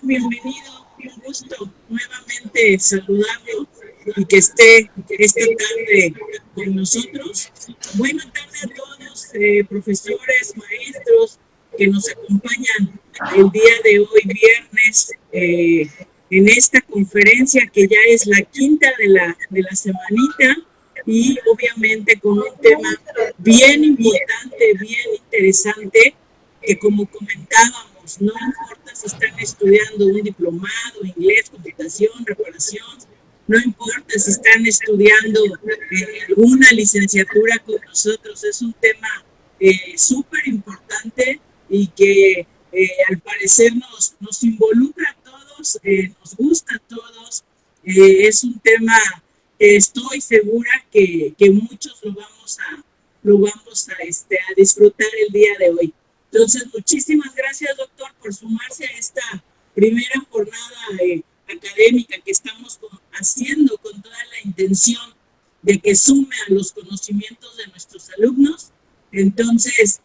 bienvenido, un gusto nuevamente saludarlo y que esté esta tarde con nosotros. Buena tarde a todos, profesores, maestros que nos acompañan el día de hoy, viernes, en esta conferencia que ya es la quinta de la semanita y obviamente con un tema bien importante, bien interesante, que como comentábamos, no importa si están estudiando un diplomado, inglés, computación, reparación, no importa si están estudiando alguna licenciatura con nosotros, es un tema súper importante y que al parecer nos involucra a todos, nos gusta a todos, es un tema que estoy segura que muchos lo vamos a disfrutar el día de hoy. Entonces, muchísimas gracias, doctor, por sumarse a esta primera jornada académica que estamos haciendo con toda la intención de que sume a los conocimientos de nuestros alumnos. Entonces,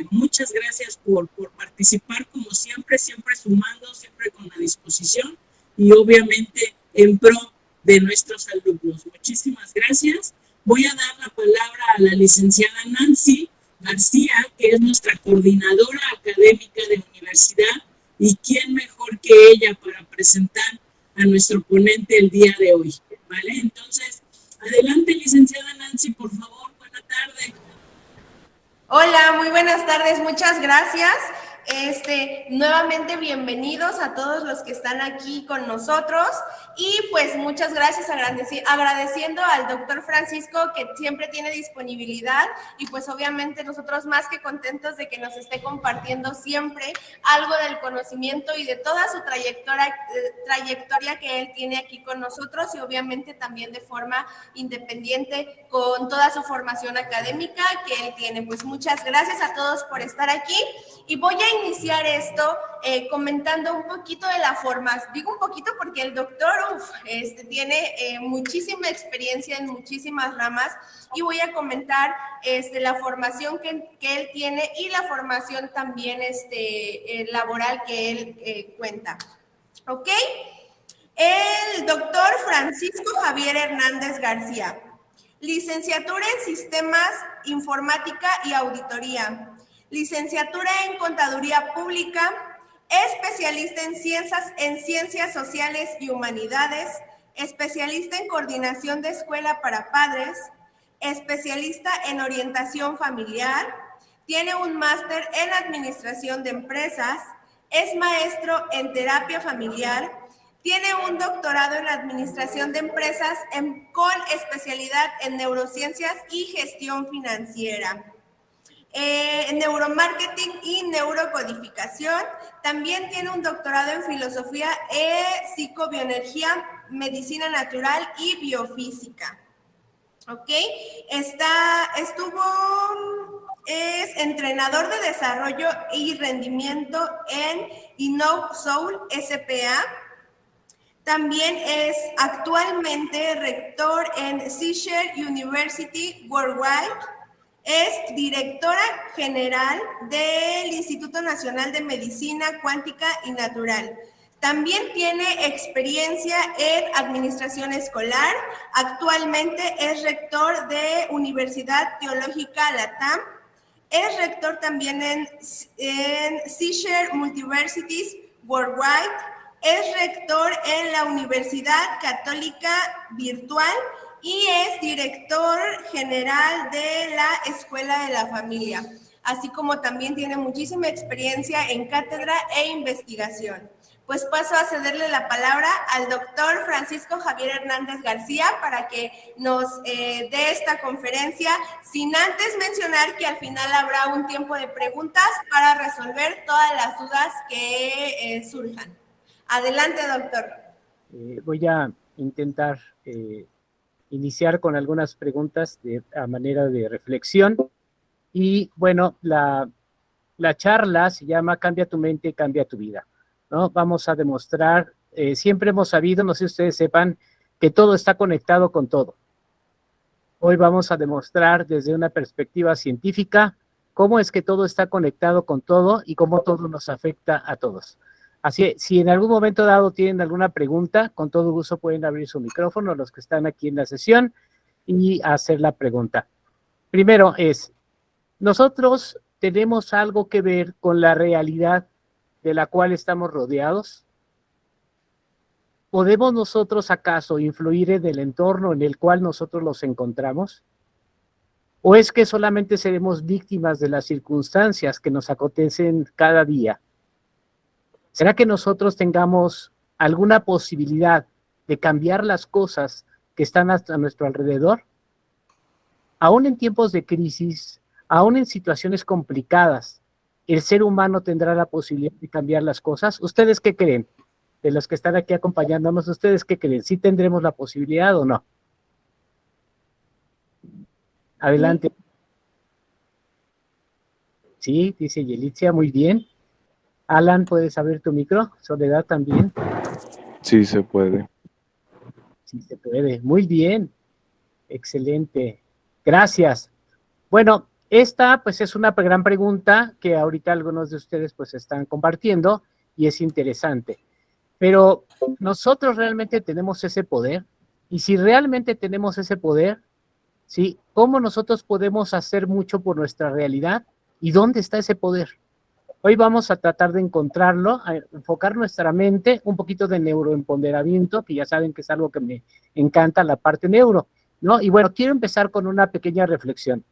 muchas gracias por participar como siempre, siempre sumando, siempre con la disposición y obviamente en pro de nuestros alumnos. Muchísimas gracias. Voy a dar la palabra a la licenciada Nancy García, que es nuestra coordinadora académica de universidad, y quién mejor que ella para presentar a nuestro ponente el día de hoy, ¿vale? Entonces, adelante, licenciada Nancy, por favor, buena tarde. Hola, muy buenas tardes, muchas gracias. Nuevamente bienvenidos a todos los que están aquí con nosotros y pues muchas gracias agradeciendo al doctor Francisco que siempre tiene disponibilidad y pues obviamente nosotros más que contentos de que nos esté compartiendo siempre algo del conocimiento y de toda su trayectoria que él tiene aquí con nosotros y obviamente también de forma independiente con toda su formación académica que él tiene. Pues muchas gracias a todos por estar aquí y voy a iniciar esto comentando un poquito de la formación. Digo un poquito porque el doctor tiene muchísima experiencia en muchísimas ramas y voy a comentar la formación que él tiene y la formación también laboral que él cuenta. ¿Ok? El doctor Francisco Javier Hernández García, licenciatura en Sistemas, Informática y Auditoría, licenciatura en Contaduría Pública, especialista en Ciencias Sociales y Humanidades, especialista en Coordinación de Escuela para Padres, especialista en Orientación Familiar, tiene un máster en Administración de Empresas, es maestro en Terapia Familiar, tiene un doctorado en Administración de Empresas con especialidad en Neurociencias y Gestión Financiera. Neuromarketing y neurocodificación. También tiene un doctorado en filosofía, psicobioenergía, medicina natural y biofísica. ¿Ok? Es entrenador de desarrollo y rendimiento en InnoSoul SPA. También es actualmente rector en Seashore University Worldwide. Es directora general del Instituto Nacional de Medicina Cuántica y Natural. También tiene experiencia en administración escolar. Actualmente es rector de Universidad Teológica LATAM. Es rector también en Seashore Multiversities Worldwide. Es rector en la Universidad Católica Virtual y es director general de la Escuela de la Familia, así como también tiene muchísima experiencia en cátedra e investigación. Pues paso a cederle la palabra al doctor Francisco Javier Hernández García para que nos dé esta conferencia, sin antes mencionar que al final habrá un tiempo de preguntas para resolver todas las dudas que surjan. Adelante, doctor. Voy a intentar iniciar con algunas preguntas a manera de reflexión. Y bueno, la charla se llama Cambia tu mente, cambia tu vida, ¿no? Vamos a demostrar, siempre hemos sabido, no sé si ustedes sepan, que todo está conectado con todo. Hoy vamos a demostrar desde una perspectiva científica cómo es que todo está conectado con todo y cómo todo nos afecta a todos. Así, si en algún momento dado tienen alguna pregunta, con todo gusto pueden abrir su micrófono, los que están aquí en la sesión, y hacer la pregunta. Primero es, ¿nosotros tenemos algo que ver con la realidad de la cual estamos rodeados? ¿Podemos nosotros acaso influir en el entorno en el cual nosotros nos encontramos? ¿O es que solamente seremos víctimas de las circunstancias que nos acontecen cada día? ¿Será que nosotros tengamos alguna posibilidad de cambiar las cosas que están a nuestro alrededor? Aún en tiempos de crisis, aún en situaciones complicadas, ¿el ser humano tendrá la posibilidad de cambiar las cosas? ¿Ustedes qué creen? De los que están aquí acompañándonos, ¿ustedes qué creen? ¿Sí tendremos la posibilidad o no? Adelante. Sí, dice Yelitzia, muy bien. Alan, ¿puedes abrir tu micro? Soledad también. Sí, se puede. Sí, se puede. Muy bien. Excelente. Gracias. Bueno, esta pues es una gran pregunta que ahorita algunos de ustedes pues están compartiendo y es interesante. Pero nosotros realmente tenemos ese poder, y si realmente tenemos ese poder, ¿sí? ¿Cómo nosotros podemos hacer mucho por nuestra realidad? ¿Y dónde está ese poder? Hoy vamos a tratar de encontrarlo, a enfocar nuestra mente, un poquito de neuroempoderamiento, que ya saben que es algo que me encanta, la parte neuro, ¿no? Y bueno, quiero empezar con una pequeña reflexión.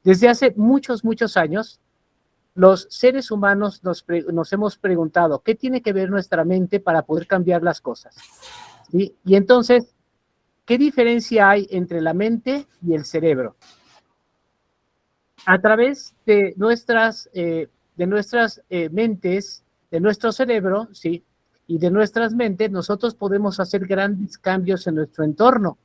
Desde hace muchos, muchos años, los seres humanos nos hemos preguntado, ¿qué tiene que ver nuestra mente para poder cambiar las cosas? ¿Sí? Y entonces, ¿qué diferencia hay entre la mente y el cerebro? A través de nuestras mentes, de nuestro cerebro, ¿sí? Y de nuestras mentes, nosotros podemos hacer grandes cambios en nuestro entorno.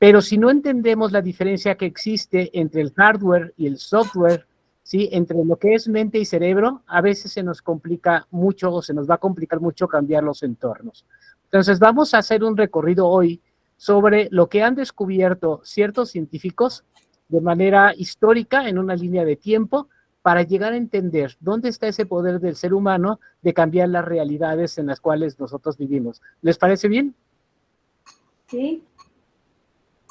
Pero si no entendemos la diferencia que existe entre el hardware y el software, ¿sí? Entre lo que es mente y cerebro, a veces se nos complica mucho o se nos va a complicar mucho cambiar los entornos. Entonces vamos a hacer un recorrido hoy sobre lo que han descubierto ciertos científicos de manera histórica en una línea de tiempo para llegar a entender dónde está ese poder del ser humano de cambiar las realidades en las cuales nosotros vivimos. ¿Les parece bien? Sí.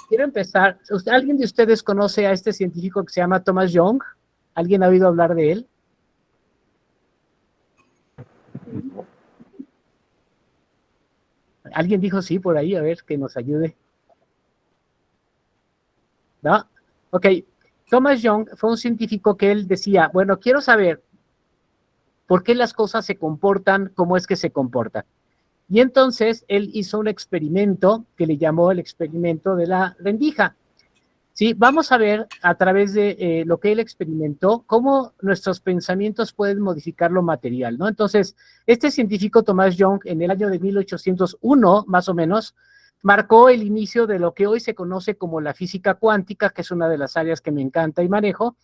Quiero empezar. ¿Alguien de ustedes conoce a este científico que se llama Thomas Young? ¿Alguien ha oído hablar de él? ¿Alguien dijo sí por ahí? A ver, que nos ayude. ¿No? Ok. Thomas Young fue un científico que él decía, bueno, quiero saber por qué las cosas se comportan como es que se comportan. Y entonces él hizo un experimento que le llamó el experimento de la rendija. Sí, vamos a ver a través de lo que él experimentó, cómo nuestros pensamientos pueden modificar lo material, ¿no? Entonces, este científico Thomas Young, en el año de 1801, más o menos, marcó el inicio de lo que hoy se conoce como la física cuántica, que es una de las áreas que me encanta y manejo,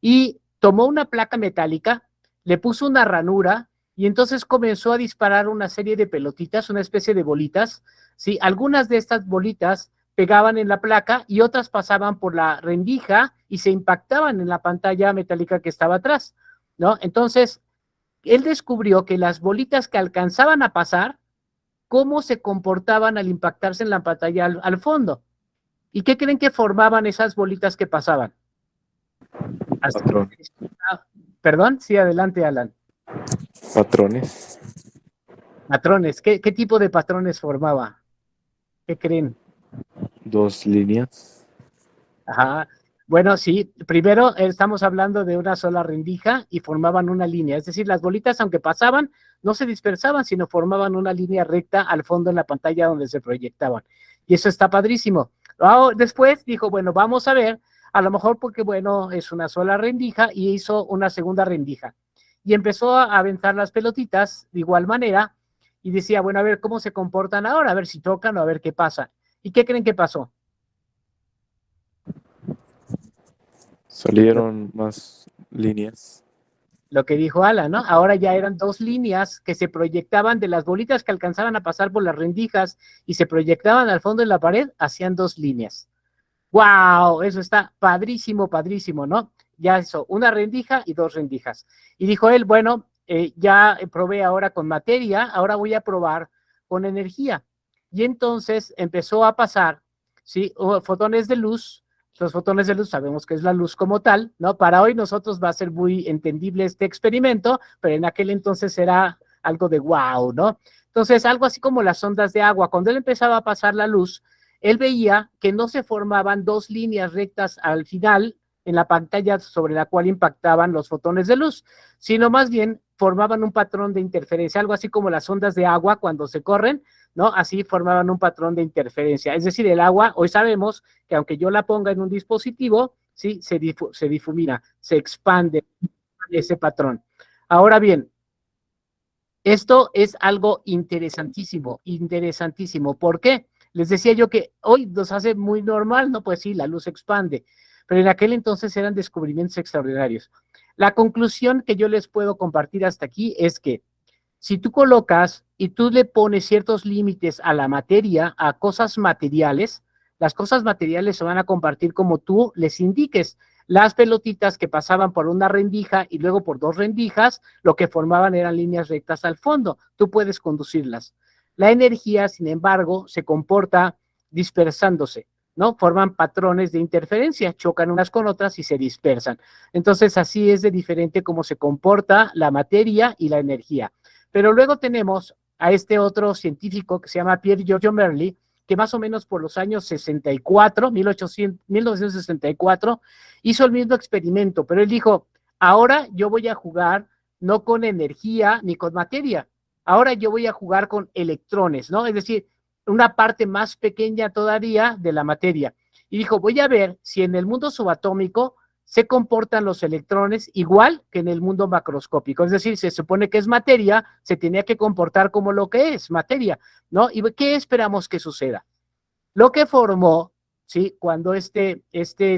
y tomó una placa metálica, le puso una ranura, y entonces comenzó a disparar una serie de pelotitas, una especie de bolitas, ¿sí? Algunas de estas bolitas pegaban en la placa y otras pasaban por la rendija y se impactaban en la pantalla metálica que estaba atrás, ¿no? Entonces, él descubrió que las bolitas que alcanzaban a pasar, cómo se comportaban al impactarse en la pantalla al fondo. ¿Y qué creen que formaban esas bolitas que pasaban? Patrones. Perdón, sí, adelante, Alan. Patrones. Patrones, ¿qué tipo de patrones formaba? ¿Qué creen? 2 líneas. Ajá. Bueno, sí, primero estamos hablando de una sola rendija y formaban una línea, es decir, las bolitas, aunque pasaban, no se dispersaban, sino formaban una línea recta al fondo en la pantalla donde se proyectaban. Y eso está padrísimo. Después dijo, bueno, vamos a ver, a lo mejor porque, bueno, es una sola rendija, y hizo una segunda rendija. Y empezó a aventar las pelotitas de igual manera y decía, bueno, a ver cómo se comportan ahora, a ver si tocan o a ver qué pasa. ¿Y qué creen que pasó? Salieron más líneas. Lo que dijo Alan, ¿no? Ahora ya eran 2 líneas que se proyectaban de las bolitas que alcanzaban a pasar por las rendijas y se proyectaban al fondo de la pared, hacían 2 líneas. ¡Wow! Eso está padrísimo, padrísimo, ¿no? Ya hizo una rendija y 2 rendijas. Y dijo él, bueno, ya probé ahora con materia, ahora voy a probar con energía. Y entonces empezó a pasar, ¿sí? Fotones de luz. Los fotones de luz sabemos que es la luz como tal, ¿no? Para hoy nosotros va a ser muy entendible este experimento, pero en aquel entonces era algo de wow, ¿no? Entonces, algo así como las ondas de agua. Cuando él empezaba a pasar la luz, él veía que no se formaban dos líneas rectas al final en la pantalla sobre la cual impactaban los fotones de luz, sino más bien formaban un patrón de interferencia, algo así como las ondas de agua cuando se corren, ¿no? Así formaban un patrón de interferencia. Es decir, el agua, hoy sabemos que aunque yo la ponga en un dispositivo, ¿sí? Se difumina, se expande ese patrón. Ahora bien, esto es algo interesantísimo, interesantísimo. ¿Por qué? Les decía yo que hoy nos hace muy normal, ¿no? Pues sí, la luz se expande, pero en aquel entonces eran descubrimientos extraordinarios. La conclusión que yo les puedo compartir hasta aquí es que si tú colocas y tú le pones ciertos límites a la materia, a cosas materiales, las cosas materiales se van a compartir como tú les indiques. Las pelotitas que pasaban por una rendija y luego por dos rendijas, lo que formaban eran líneas rectas al fondo. Tú puedes conducirlas. La energía, sin embargo, se comporta dispersándose, ¿no? Forman patrones de interferencia, chocan unas con otras y se dispersan. Entonces, así es de diferente cómo se comporta la materia y la energía. Pero luego tenemos a este otro científico que se llama Pierre Giorgio Merli, que más o menos por los años 64, 1964, hizo el mismo experimento, pero él dijo, ahora yo voy a jugar no con energía ni con materia, ahora yo voy a jugar con electrones, ¿no? Es decir, una parte más pequeña todavía de la materia. Y dijo, voy a ver si en el mundo subatómico se comportan los electrones igual que en el mundo macroscópico. Es decir, se supone que es materia, se tenía que comportar como lo que es, materia, ¿no? ¿Y qué esperamos que suceda? Lo que formó, ¿sí? Cuando este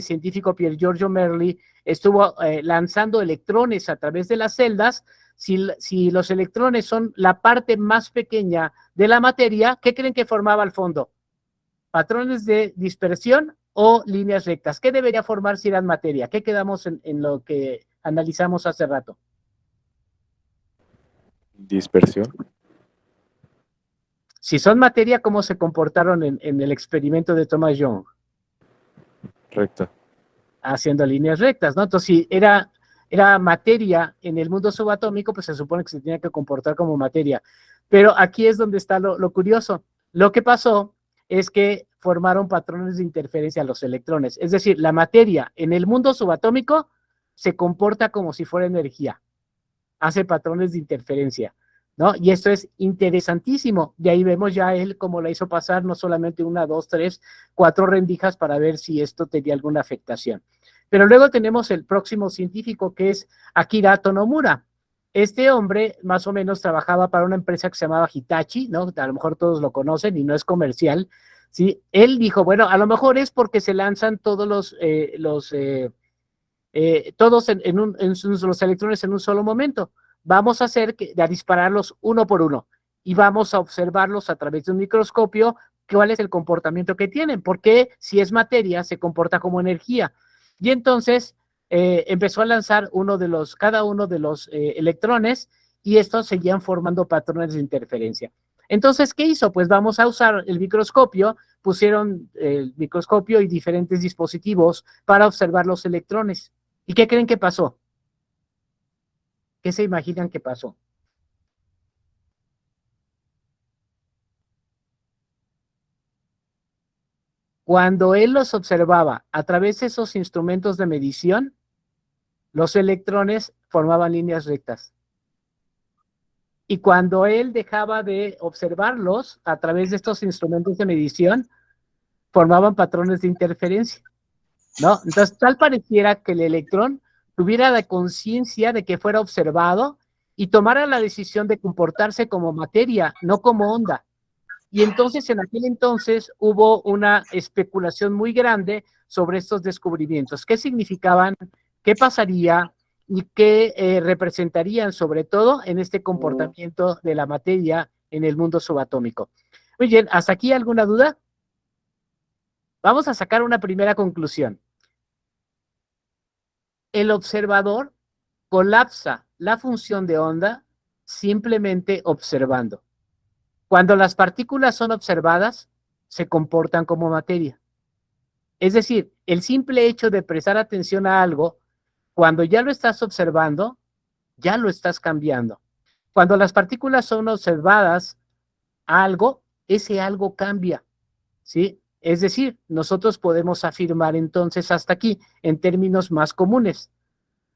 científico Pier Giorgio Merli estuvo lanzando electrones a través de las celdas, si los electrones son la parte más pequeña de la materia, ¿qué creen que formaba al fondo? ¿Patrones de dispersión o líneas rectas? ¿Qué debería formar si eran materia? ¿Qué quedamos en lo que analizamos hace rato? Dispersión. Si son materia, ¿cómo se comportaron en el experimento de Thomas Young? Recta. Haciendo líneas rectas, ¿no? Entonces, si era materia en el mundo subatómico, pues se supone que se tenía que comportar como materia. Pero aquí es donde está lo curioso. Lo que pasó es que formaron patrones de interferencia a los electrones. Es decir, la materia en el mundo subatómico se comporta como si fuera energía. Hace patrones de interferencia, ¿no? Y esto es interesantísimo. De ahí vemos ya él cómo la hizo pasar no solamente una, dos, tres, cuatro rendijas para ver si esto tenía alguna afectación. Pero luego tenemos el próximo científico que es Akira Tonomura. Este hombre más o menos trabajaba para una empresa que se llamaba Hitachi, ¿no? A lo mejor todos lo conocen y no es comercial, ¿sí? Él dijo, bueno, a lo mejor es porque se lanzan todos los los electrones en un solo momento. Vamos a a dispararlos uno por uno y vamos a observarlos a través de un microscopio, cuál es el comportamiento que tienen, porque si es materia se comporta como energía. Y entonces empezó a lanzar cada uno de los electrones y estos seguían formando patrones de interferencia. Entonces, ¿qué hizo? Pues vamos a usar el microscopio, pusieron el microscopio y diferentes dispositivos para observar los electrones. ¿Y qué creen que pasó? ¿Qué se imaginan que pasó? Cuando él los observaba a través de esos instrumentos de medición, los electrones formaban líneas rectas. Y cuando él dejaba de observarlos a través de estos instrumentos de medición, formaban patrones de interferencia, ¿no? Entonces, tal pareciera que el electrón tuviera la conciencia de que fuera observado y tomara la decisión de comportarse como materia, no como onda. Y entonces, en aquel entonces, hubo una especulación muy grande sobre estos descubrimientos. ¿Qué significaban? ¿Qué pasaría? ¿Y qué representarían, sobre todo, en este comportamiento de la materia en el mundo subatómico? Muy bien, ¿hasta aquí alguna duda? Vamos a sacar una primera conclusión. El observador colapsa la función de onda simplemente observando. Cuando las partículas son observadas, se comportan como materia. Es decir, el simple hecho de prestar atención a algo, cuando ya lo estás observando, ya lo estás cambiando. Cuando las partículas son observadas a algo, ese algo cambia, ¿sí? Es decir, nosotros podemos afirmar entonces hasta aquí, en términos más comunes,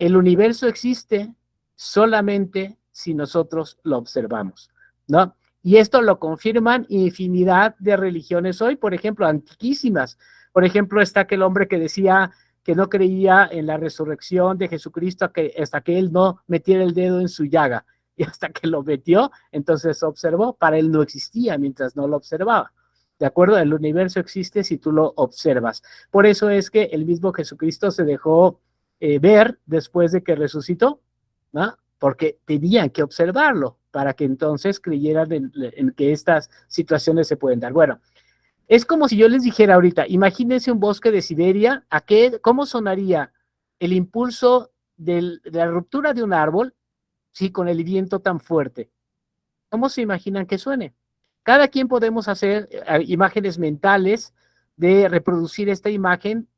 el universo existe solamente si nosotros lo observamos, ¿no? Y esto lo confirman infinidad de religiones hoy, por ejemplo, antiquísimas. Por ejemplo, está aquel hombre que decía que no creía en la resurrección de Jesucristo hasta que él no metiera el dedo en su llaga. Y hasta que lo metió, entonces observó. Para él no existía mientras no lo observaba. ¿De acuerdo? El universo existe si tú lo observas. Por eso es que el mismo Jesucristo se dejó ver después de que resucitó, ¿no? Porque tenían que observarlo para que entonces creyeran en que estas situaciones se pueden dar. Bueno, es como si yo les dijera ahorita, imagínense un bosque de Siberia, ¿cómo sonaría el impulso de la ruptura de un árbol, sí, con el viento tan fuerte? ¿Cómo se imaginan que suene? Cada quien podemos hacer imágenes mentales de reproducir esta imagen.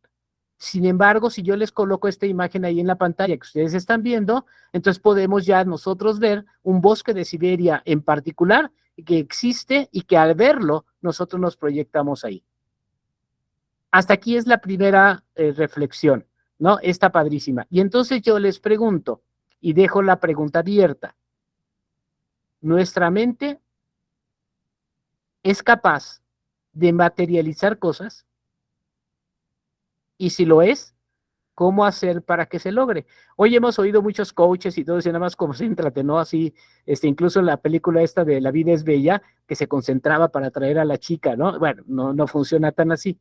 Sin embargo, si yo les coloco esta imagen ahí en la pantalla que ustedes están viendo, entonces podemos ya nosotros ver un bosque de Siberia en particular que existe y que al verlo nosotros nos proyectamos ahí. Hasta aquí es la primera reflexión, ¿no? Está padrísima. Y entonces yo les pregunto y dejo la pregunta abierta. ¿Nuestra mente es capaz de materializar cosas? Y si lo es, ¿cómo hacer para que se logre? Hoy hemos oído muchos coaches y todo eso, nada más concéntrate, ¿no? Así, incluso en la película esta de La vida es bella, que se concentraba para atraer a la chica, ¿no? Bueno, no funciona tan así.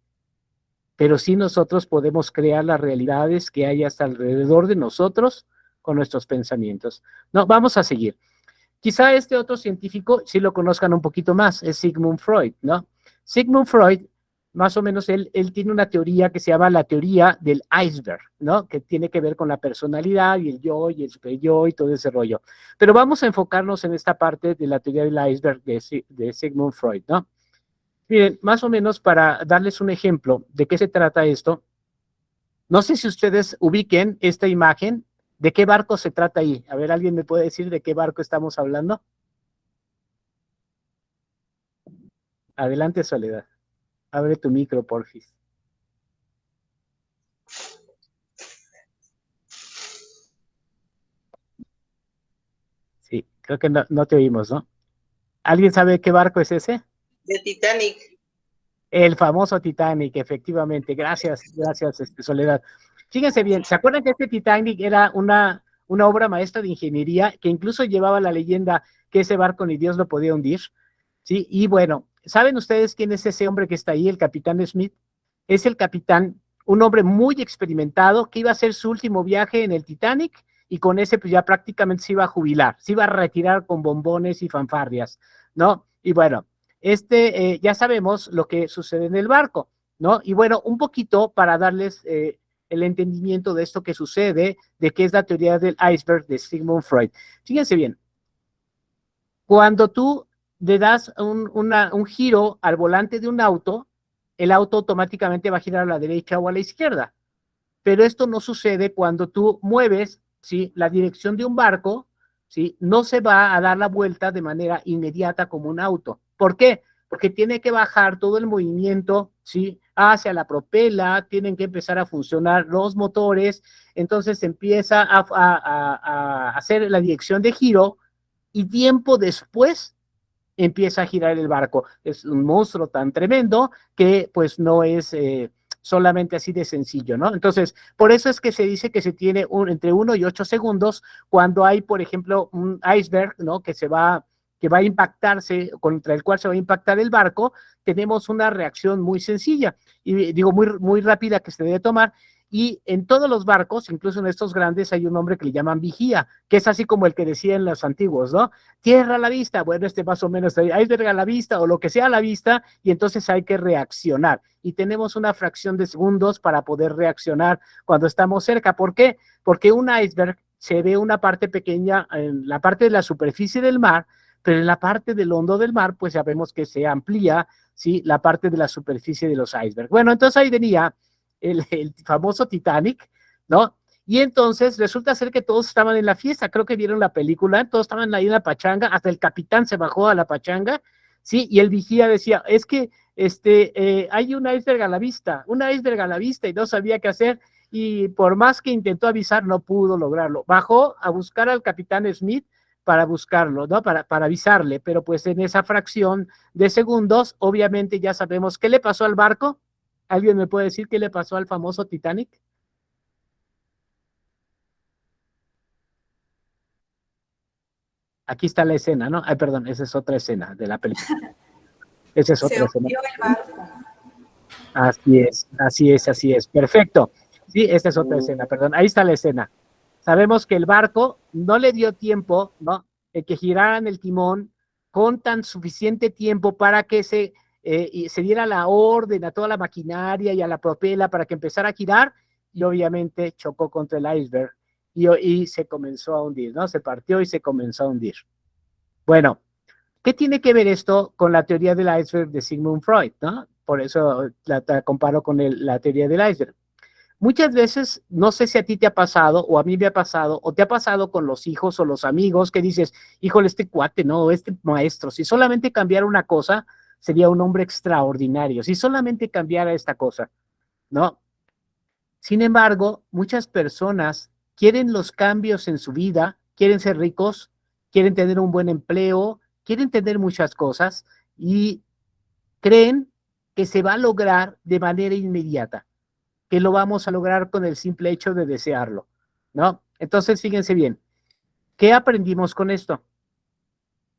Pero sí nosotros podemos crear las realidades que hay hasta alrededor de nosotros con nuestros pensamientos. No, vamos a seguir. Quizá este otro científico sí lo conozcan un poquito más, es Sigmund Freud, ¿no? Sigmund Freud, más o menos él tiene una teoría que se llama la teoría del iceberg, ¿no? Que tiene que ver con la personalidad y el yo y el superyo y todo ese rollo. Pero vamos a enfocarnos en esta parte de la teoría del iceberg de Sigmund Freud, ¿no? Miren, más o menos para darles un ejemplo de qué se trata esto, no sé si ustedes ubiquen esta imagen. ¿De qué barco se trata ahí? A ver, ¿alguien me puede decir de qué barco estamos hablando? Adelante, Soledad. Abre tu micro, porfis. Sí, creo que no te oímos, ¿no? ¿Alguien sabe qué barco es ese? De Titanic. El famoso Titanic, efectivamente. Gracias, Soledad. Fíjense bien, ¿se acuerdan que este Titanic era una obra maestra de ingeniería que incluso llevaba la leyenda que ese barco ni Dios lo podía hundir? Sí, y bueno, ¿saben ustedes quién es ese hombre que está ahí, el capitán Smith? Es el capitán, un hombre muy experimentado que iba a hacer su último viaje en el Titanic y con ese pues ya prácticamente se iba a jubilar, se iba a retirar con bombones y fanfarrias, ¿no? Y bueno, ya sabemos lo que sucede en el barco, ¿no? Y bueno, un poquito para darles el entendimiento de esto que sucede, de qué es la teoría del iceberg de Sigmund Freud. Fíjense bien, cuando tú le das un giro al volante de un auto, el auto automáticamente va a girar a la derecha o a la izquierda. Pero esto no sucede cuando tú mueves, ¿sí?, la dirección de un barco, ¿sí? No se va a dar la vuelta de manera inmediata como un auto. ¿Por qué? Porque tiene que bajar todo el movimiento, ¿sí?, hacia la propela, tienen que empezar a funcionar los motores, entonces empieza a hacer la dirección de giro y tiempo después empieza a girar el barco. Es un monstruo tan tremendo que pues no es solamente así de sencillo, ¿no? Entonces, por eso es que se dice que se tiene entre 1 y 8 segundos cuando hay, por ejemplo, un iceberg, ¿no?, que va a impactarse, contra el cual se va a impactar el barco, tenemos una reacción muy sencilla, y digo muy rápida que se debe tomar, y en todos los barcos, incluso en estos grandes, hay un nombre que le llaman vigía, que es así como el que decían los antiguos, ¿no? Tierra a la vista, bueno, más o menos, iceberg a la vista, o lo que sea a la vista, y entonces hay que reaccionar, y tenemos una fracción de segundos para poder reaccionar cuando estamos cerca. ¿Por qué? Porque un iceberg se ve una parte pequeña en la parte de la superficie del mar, pero en la parte del hondo del mar, pues sabemos que se amplía, ¿sí? La parte de la superficie de los icebergs. Bueno, entonces ahí venía el famoso Titanic, ¿no? Y entonces resulta ser que todos estaban en la fiesta, creo que vieron la película, todos estaban ahí en la pachanga, hasta el capitán se bajó a la pachanga, ¿sí? Y el vigía decía, es que hay un iceberg a la vista, un iceberg a la vista, y no sabía qué hacer, y por más que intentó avisar, no pudo lograrlo. Bajó a buscar al capitán Smith para buscarlo, ¿no? Para avisarle, pero pues en esa fracción de segundos, obviamente ya sabemos qué le pasó al barco. ¿Alguien me puede decir qué le pasó al famoso Titanic? Aquí está la escena, ¿no? Ay, perdón, esa es otra escena de la película. Esa es Se otra escena. hundió el barco. Así es, así es, así es. Perfecto. Sí, esta es otra escena, perdón. Ahí está la escena. Sabemos que el barco no le dio tiempo, ¿no? De que giraran el timón con tan suficiente tiempo para que y se diera la orden a toda la maquinaria y a la propela para que empezara a girar, y obviamente chocó contra el iceberg y se comenzó a hundir, ¿no? Se partió y se comenzó a hundir. Bueno, ¿qué tiene que ver esto con la teoría del iceberg de Sigmund Freud, ¿no? Por eso la comparo con la teoría del iceberg. Muchas veces, no sé si a ti te ha pasado, o a mí me ha pasado, o te ha pasado con los hijos o los amigos, que dices, híjole, este cuate, no, este maestro, si solamente cambiara una cosa, sería un hombre extraordinario, si solamente cambiara esta cosa, ¿no? Sin embargo, muchas personas quieren los cambios en su vida, quieren ser ricos, quieren tener un buen empleo, quieren tener muchas cosas y creen que se va a lograr de manera inmediata, que lo vamos a lograr con el simple hecho de desearlo, ¿no? Entonces, fíjense bien, ¿qué aprendimos con esto?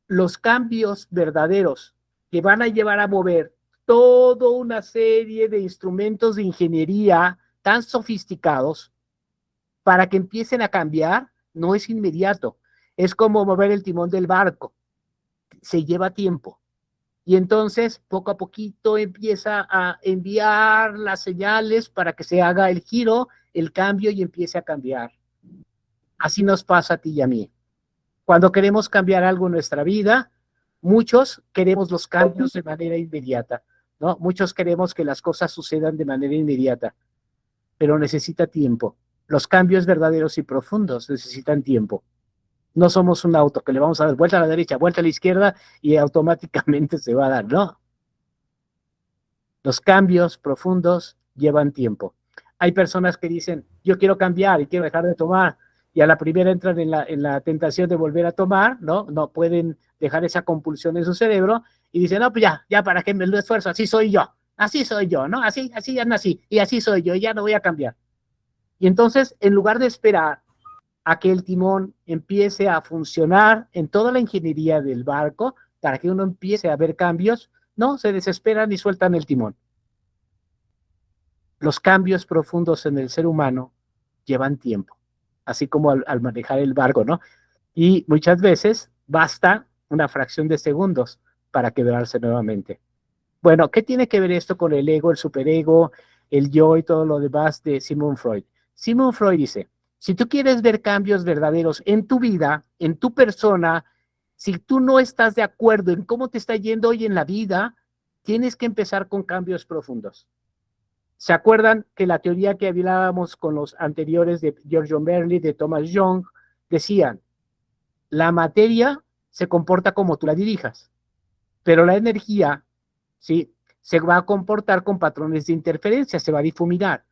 Los cambios verdaderos que van a llevar a mover toda una serie de instrumentos de ingeniería tan sofisticados para que empiecen a cambiar, no es inmediato. Es como mover el timón del barco. Se lleva tiempo. Y entonces, poco a poquito, empieza a enviar las señales para que se haga el giro, el cambio y empiece a cambiar. Así nos pasa a ti y a mí. Cuando queremos cambiar algo en nuestra vida, muchos queremos los cambios de manera inmediata, ¿no? Muchos queremos que las cosas sucedan de manera inmediata, pero necesita tiempo. Los cambios verdaderos y profundos necesitan tiempo. No somos un auto que le vamos a dar vuelta a la derecha, vuelta a la izquierda y automáticamente se va a dar, no. Los cambios profundos llevan tiempo. Hay personas que dicen, yo quiero cambiar y quiero dejar de tomar, y a la primera entran en la tentación de volver a tomar, ¿no? No pueden dejar esa compulsión en su cerebro y dicen, no, pues ya, ¿para qué me lo esfuerzo? Así soy yo, ¿no? Así ya nací y así soy yo, y ya no voy a cambiar. Y entonces, en lugar de esperar a que el timón empiece a funcionar en toda la ingeniería del barco, para que uno empiece a ver cambios, no, se desesperan y sueltan el timón. Los cambios profundos en el ser humano llevan tiempo, así como al manejar el barco, ¿no? Y muchas veces basta una fracción de segundos para quebrarse nuevamente. Bueno, ¿qué tiene que ver esto con el ego, el superego, el yo y todo lo demás de Sigmund Freud? Sigmund Freud dice, si tú quieres ver cambios verdaderos en tu vida, en tu persona, si tú no estás de acuerdo en cómo te está yendo hoy en la vida, tienes que empezar con cambios profundos. ¿Se acuerdan que la teoría que hablábamos con los anteriores de George John Berkeley, de Thomas Young, decían, la materia se comporta como tú la dirijas, pero la energía, ¿sí?, se va a comportar con patrones de interferencia, se va a difuminar.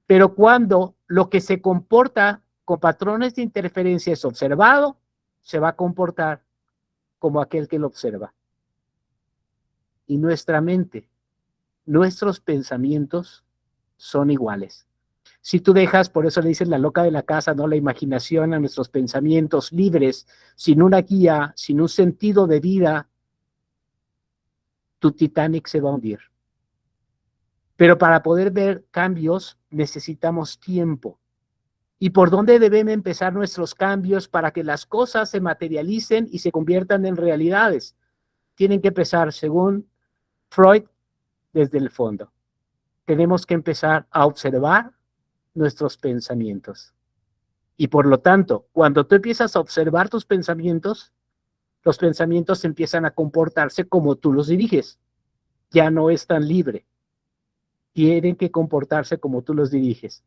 Pero cuando lo que se comporta con patrones de interferencia es observado, se va a comportar como aquel que lo observa. Y nuestra mente, nuestros pensamientos son iguales. Si tú dejas, por eso le dicen la loca de la casa, ¿no?, la imaginación, a nuestros pensamientos libres, sin una guía, sin un sentido de vida, tu Titanic se va a hundir. Pero para poder ver cambios necesitamos tiempo. ¿Y por dónde deben empezar nuestros cambios para que las cosas se materialicen y se conviertan en realidades? Tienen que empezar, según Freud, desde el fondo. Tenemos que empezar a observar nuestros pensamientos. Y por lo tanto, cuando tú empiezas a observar tus pensamientos, los pensamientos empiezan a comportarse como tú los diriges. Ya no es tan libre. Tienen que comportarse como tú los diriges.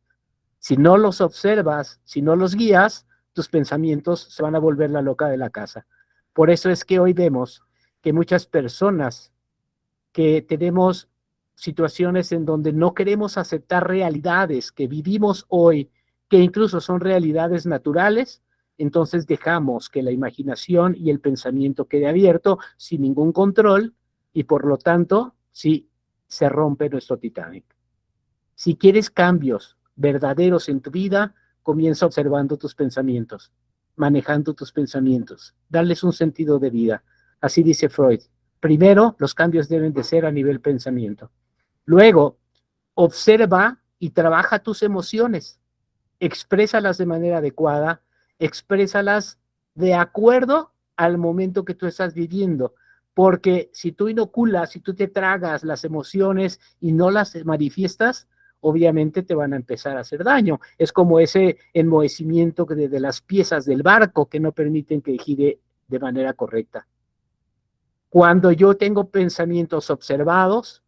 Si no los observas, si no los guías, tus pensamientos se van a volver la loca de la casa. Por eso es que hoy vemos que muchas personas que tenemos situaciones en donde no queremos aceptar realidades que vivimos hoy, que incluso son realidades naturales, entonces dejamos que la imaginación y el pensamiento quede abierto sin ningún control y por lo tanto, sí, se rompe nuestro Titanic. Si quieres cambios verdaderos en tu vida, comienza observando tus pensamientos, manejando tus pensamientos, darles un sentido de vida. Así dice Freud. Primero, los cambios deben de ser a nivel pensamiento. Luego, observa y trabaja tus emociones. Exprésalas de manera adecuada, exprésalas de acuerdo al momento que tú estás viviendo. Porque si tú inoculas, si tú te tragas las emociones y no las manifiestas, obviamente te van a empezar a hacer daño. Es como ese enmohecimiento de las piezas del barco que no permiten que gire de manera correcta. Cuando yo tengo pensamientos observados,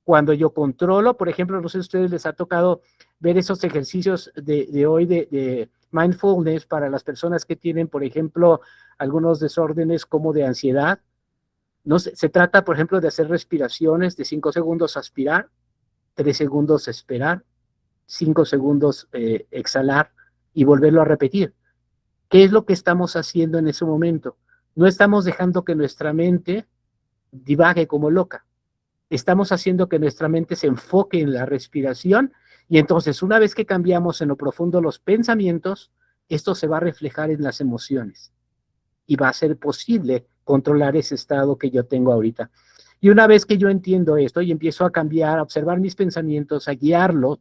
cuando yo controlo, por ejemplo, no sé si a ustedes les ha tocado ver esos ejercicios de hoy de mindfulness para las personas que tienen, por ejemplo, algunos desórdenes como de ansiedad. No se trata, por ejemplo, de hacer respiraciones de 5 segundos aspirar, 3 segundos esperar, 5 segundos exhalar y volverlo a repetir. ¿Qué es lo que estamos haciendo en ese momento? No estamos dejando que nuestra mente divague como loca. Estamos haciendo que nuestra mente se enfoque en la respiración y entonces una vez que cambiamos en lo profundo los pensamientos, esto se va a reflejar en las emociones y va a ser posible controlar ese estado que yo tengo ahorita. Y una vez que yo entiendo esto y empiezo a cambiar, a observar mis pensamientos, a guiarlos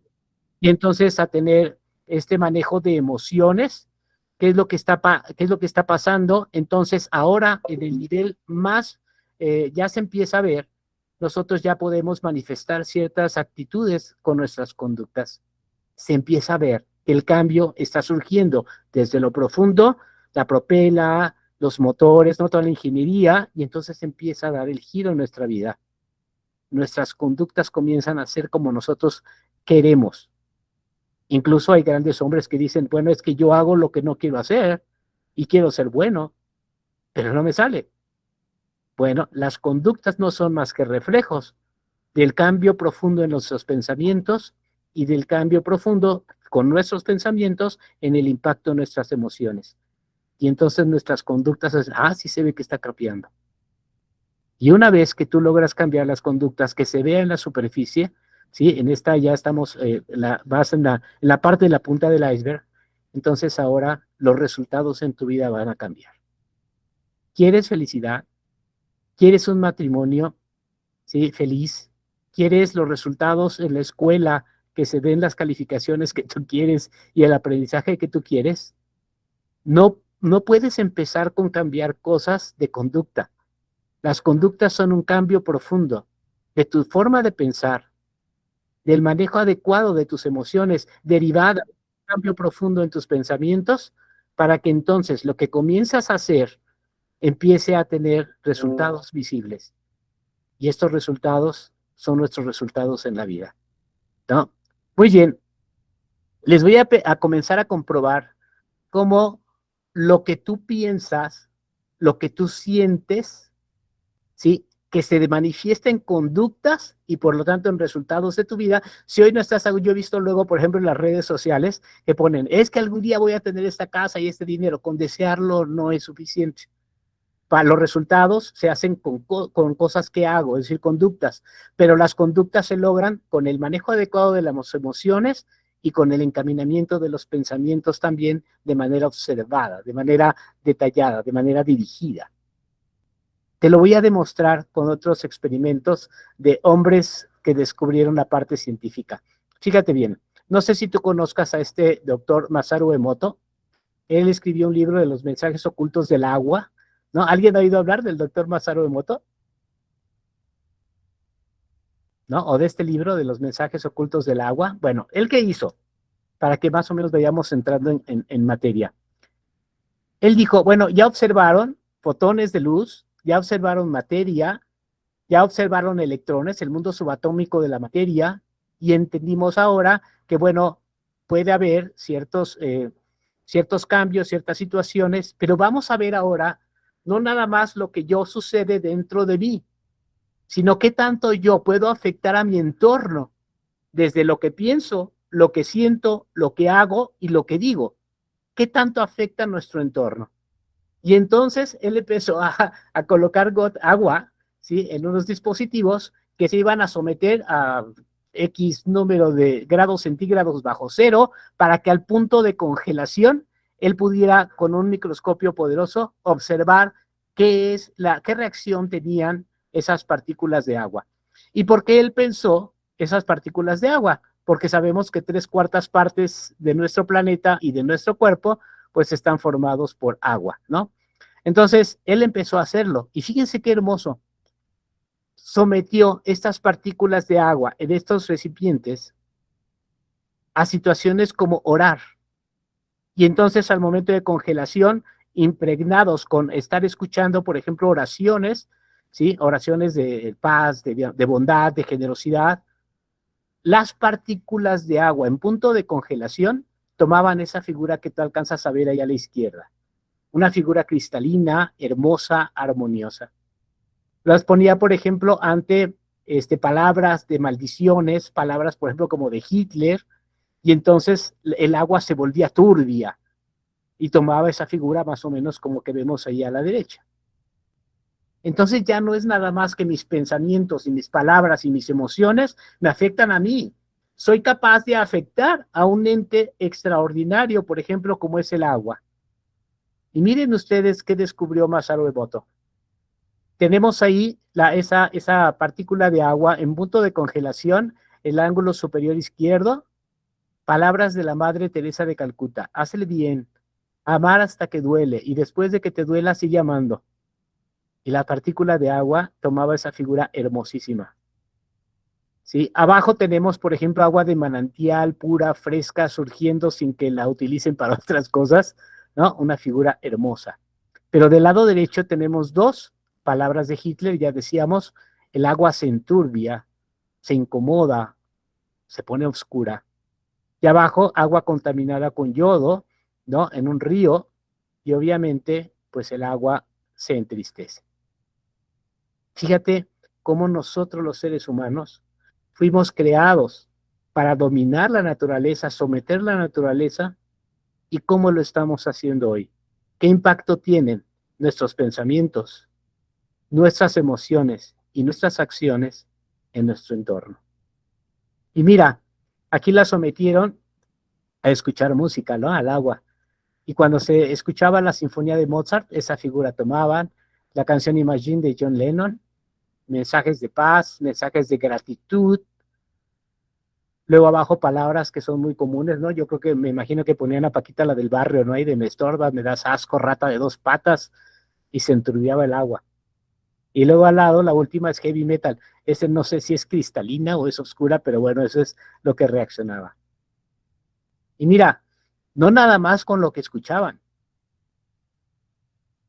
y entonces a tener este manejo de emociones, qué es lo que está pasando, entonces ahora en el nivel más ya se empieza a ver, nosotros ya podemos manifestar ciertas actitudes con nuestras conductas. Se empieza a ver que el cambio está surgiendo desde lo profundo, la propela, los motores, ¿no? Toda la ingeniería, y entonces empieza a dar el giro en nuestra vida. Nuestras conductas comienzan a ser como nosotros queremos. Incluso hay grandes hombres que dicen, bueno, es que yo hago lo que no quiero hacer y quiero ser bueno, pero no me sale. Bueno, las conductas no son más que reflejos del cambio profundo en nuestros pensamientos y del cambio profundo con nuestros pensamientos en el impacto de nuestras emociones. Y entonces nuestras conductas es, sí se ve que está cambiando. Y una vez que tú logras cambiar las conductas, que se vea en la superficie, ¿sí? En esta ya estamos, vas en la parte de la punta del iceberg, entonces ahora los resultados en tu vida van a cambiar. ¿Quieres felicidad? ¿Quieres un matrimonio, sí, feliz? ¿Quieres los resultados en la escuela, que se den las calificaciones que tú quieres y el aprendizaje que tú quieres? No puedes empezar con cambiar cosas de conducta. Las conductas son un cambio profundo de tu forma de pensar, del manejo adecuado de tus emociones, derivada de un cambio profundo en tus pensamientos, para que entonces lo que comienzas a hacer empiece a tener resultados visibles. Y estos resultados son nuestros resultados en la vida, ¿no? Muy bien. Les voy a comenzar a comprobar cómo lo que tú piensas, lo que tú sientes, ¿sí? Que se manifiesta en conductas y por lo tanto en resultados de tu vida. Si hoy no estás, yo he visto luego, por ejemplo, en las redes sociales que ponen, es que algún día voy a tener esta casa y este dinero, con desearlo no es suficiente. Para los resultados se hacen con cosas que hago, es decir, conductas, pero las conductas se logran con el manejo adecuado de las emociones y con el encaminamiento de los pensamientos también de manera observada, de manera detallada, de manera dirigida. Te lo voy a demostrar con otros experimentos de hombres que descubrieron la parte científica. Fíjate bien, no sé si tú conozcas a este doctor Masaru Emoto. Él escribió un libro de los mensajes ocultos del agua, ¿no? ¿Alguien ha oído hablar del doctor Masaru Emoto? ¿No? O de este libro de los mensajes ocultos del agua. Bueno, ¿él qué hizo? para que más o menos vayamos entrando en materia. Él dijo, bueno, ya observaron fotones de luz, ya observaron materia, ya observaron electrones, el mundo subatómico de la materia, y entendimos ahora que, bueno, puede haber ciertos cambios, ciertas situaciones, pero vamos a ver ahora no nada más lo que yo sucede dentro de mí, sino qué tanto yo puedo afectar a mi entorno, desde lo que pienso, lo que siento, lo que hago y lo que digo. ¿Qué tanto afecta a nuestro entorno? Y entonces él empezó a colocar agua, ¿sí?, en unos dispositivos que se iban a someter a X número de grados centígrados bajo cero para que al punto de congelación él pudiera, con un microscopio poderoso, observar qué reacción tenían esas partículas de agua. ¿Y por qué él pensó esas partículas de agua? Porque sabemos que 3/4 partes de nuestro planeta y de nuestro cuerpo pues están formados por agua, ¿no? Entonces, él empezó a hacerlo, y fíjense qué hermoso. Sometió estas partículas de agua en estos recipientes a situaciones como orar. Y entonces, al momento de congelación, impregnados con estar escuchando, por ejemplo, oraciones, ¿sí?, oraciones de paz, de bondad, de generosidad, las partículas de agua en punto de congelación tomaban esa figura que tú alcanzas a ver ahí a la izquierda. Una figura cristalina, hermosa, armoniosa. Las ponía, por ejemplo, ante palabras de maldiciones, palabras, por ejemplo, como de Hitler, y entonces el agua se volvía turbia y tomaba esa figura más o menos como que vemos ahí a la derecha. Entonces ya no es nada más que mis pensamientos y mis palabras y mis emociones me afectan a mí. Soy capaz de afectar a un ente extraordinario, por ejemplo, como es el agua. Y miren ustedes qué descubrió Masaru Emoto. Tenemos ahí esa partícula de agua en punto de congelación, el ángulo superior izquierdo, palabras de la Madre Teresa de Calcuta. Hazle bien, amar hasta que duele, y después de que te duela, sigue amando. Y la partícula de agua tomaba esa figura hermosísima. ¿Sí? Abajo tenemos, por ejemplo, agua de manantial, pura, fresca, surgiendo sin que la utilicen para otras cosas, ¿no? Una figura hermosa. Pero del lado derecho tenemos dos palabras de Hitler, ya decíamos, el agua se enturbia, se incomoda, se pone oscura. Y abajo, agua contaminada con yodo, ¿no?, en un río, y obviamente, pues el agua se entristece. Fíjate cómo nosotros los seres humanos fuimos creados para dominar la naturaleza, someter la naturaleza, y cómo lo estamos haciendo hoy. ¿Qué impacto tienen nuestros pensamientos, nuestras emociones y nuestras acciones en nuestro entorno? Y mira, aquí la sometieron a escuchar música, ¿no?, al agua. Y cuando se escuchaba la sinfonía de Mozart, esa figura tomaban, la canción Imagine de John Lennon, mensajes de paz, mensajes de gratitud. Luego abajo palabras que son muy comunes, ¿no? Yo creo que me imagino que ponían a Paquita, la del barrio, ¿no? Ahí de me estorbas, me das asco, rata de 2 patas, y se enturbiaba el agua. Y luego al lado, la última es heavy metal. Ese no sé si es cristalina o es oscura, pero bueno, eso es lo que reaccionaba. Y mira, no nada más con lo que escuchaban,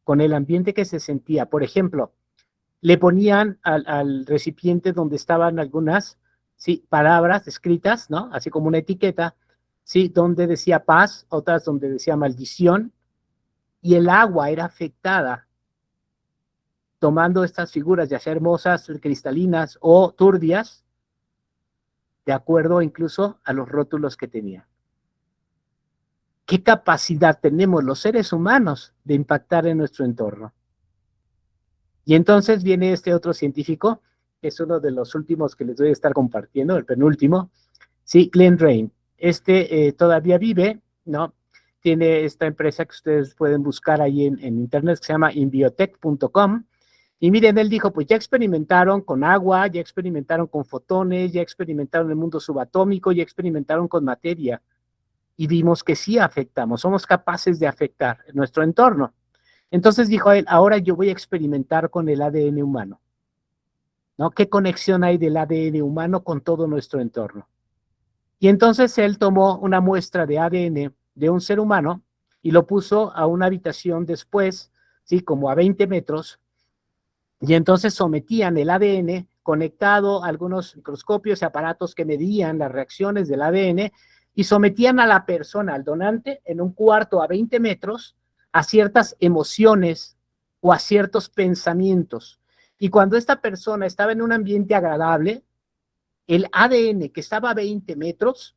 con el ambiente que se sentía. Por ejemplo, le ponían al recipiente donde estaban algunas, ¿sí?, palabras escritas, ¿no?, así como una etiqueta, ¿sí?, donde decía paz, otras donde decía maldición, y el agua era afectada tomando estas figuras, ya sea hermosas, cristalinas o turbias, de acuerdo incluso a los rótulos que tenía. ¿Qué capacidad tenemos los seres humanos de impactar en nuestro entorno? Y entonces viene este otro científico, que es uno de los últimos que les voy a estar compartiendo, el penúltimo, sí, Glenn Rain. Todavía vive, ¿no? Tiene esta empresa que ustedes pueden buscar ahí en internet, que se llama inbiotech.com. Y miren, él dijo, pues ya experimentaron con agua, ya experimentaron con fotones, ya experimentaron en el mundo subatómico, ya experimentaron con materia. Y vimos que sí afectamos, somos capaces de afectar nuestro entorno. Entonces dijo él, ahora yo voy a experimentar con el ADN humano, ¿no? ¿Qué conexión hay del ADN humano con todo nuestro entorno? Y entonces él tomó una muestra de ADN de un ser humano y lo puso a una habitación después, ¿sí? Como a 20 metros, y entonces sometían el ADN conectado a algunos microscopios y aparatos que medían las reacciones del ADN y sometían a la persona, al donante, en un cuarto a 20 metros a ciertas emociones o a ciertos pensamientos. Y cuando esta persona estaba en un ambiente agradable, el ADN que estaba a 20 metros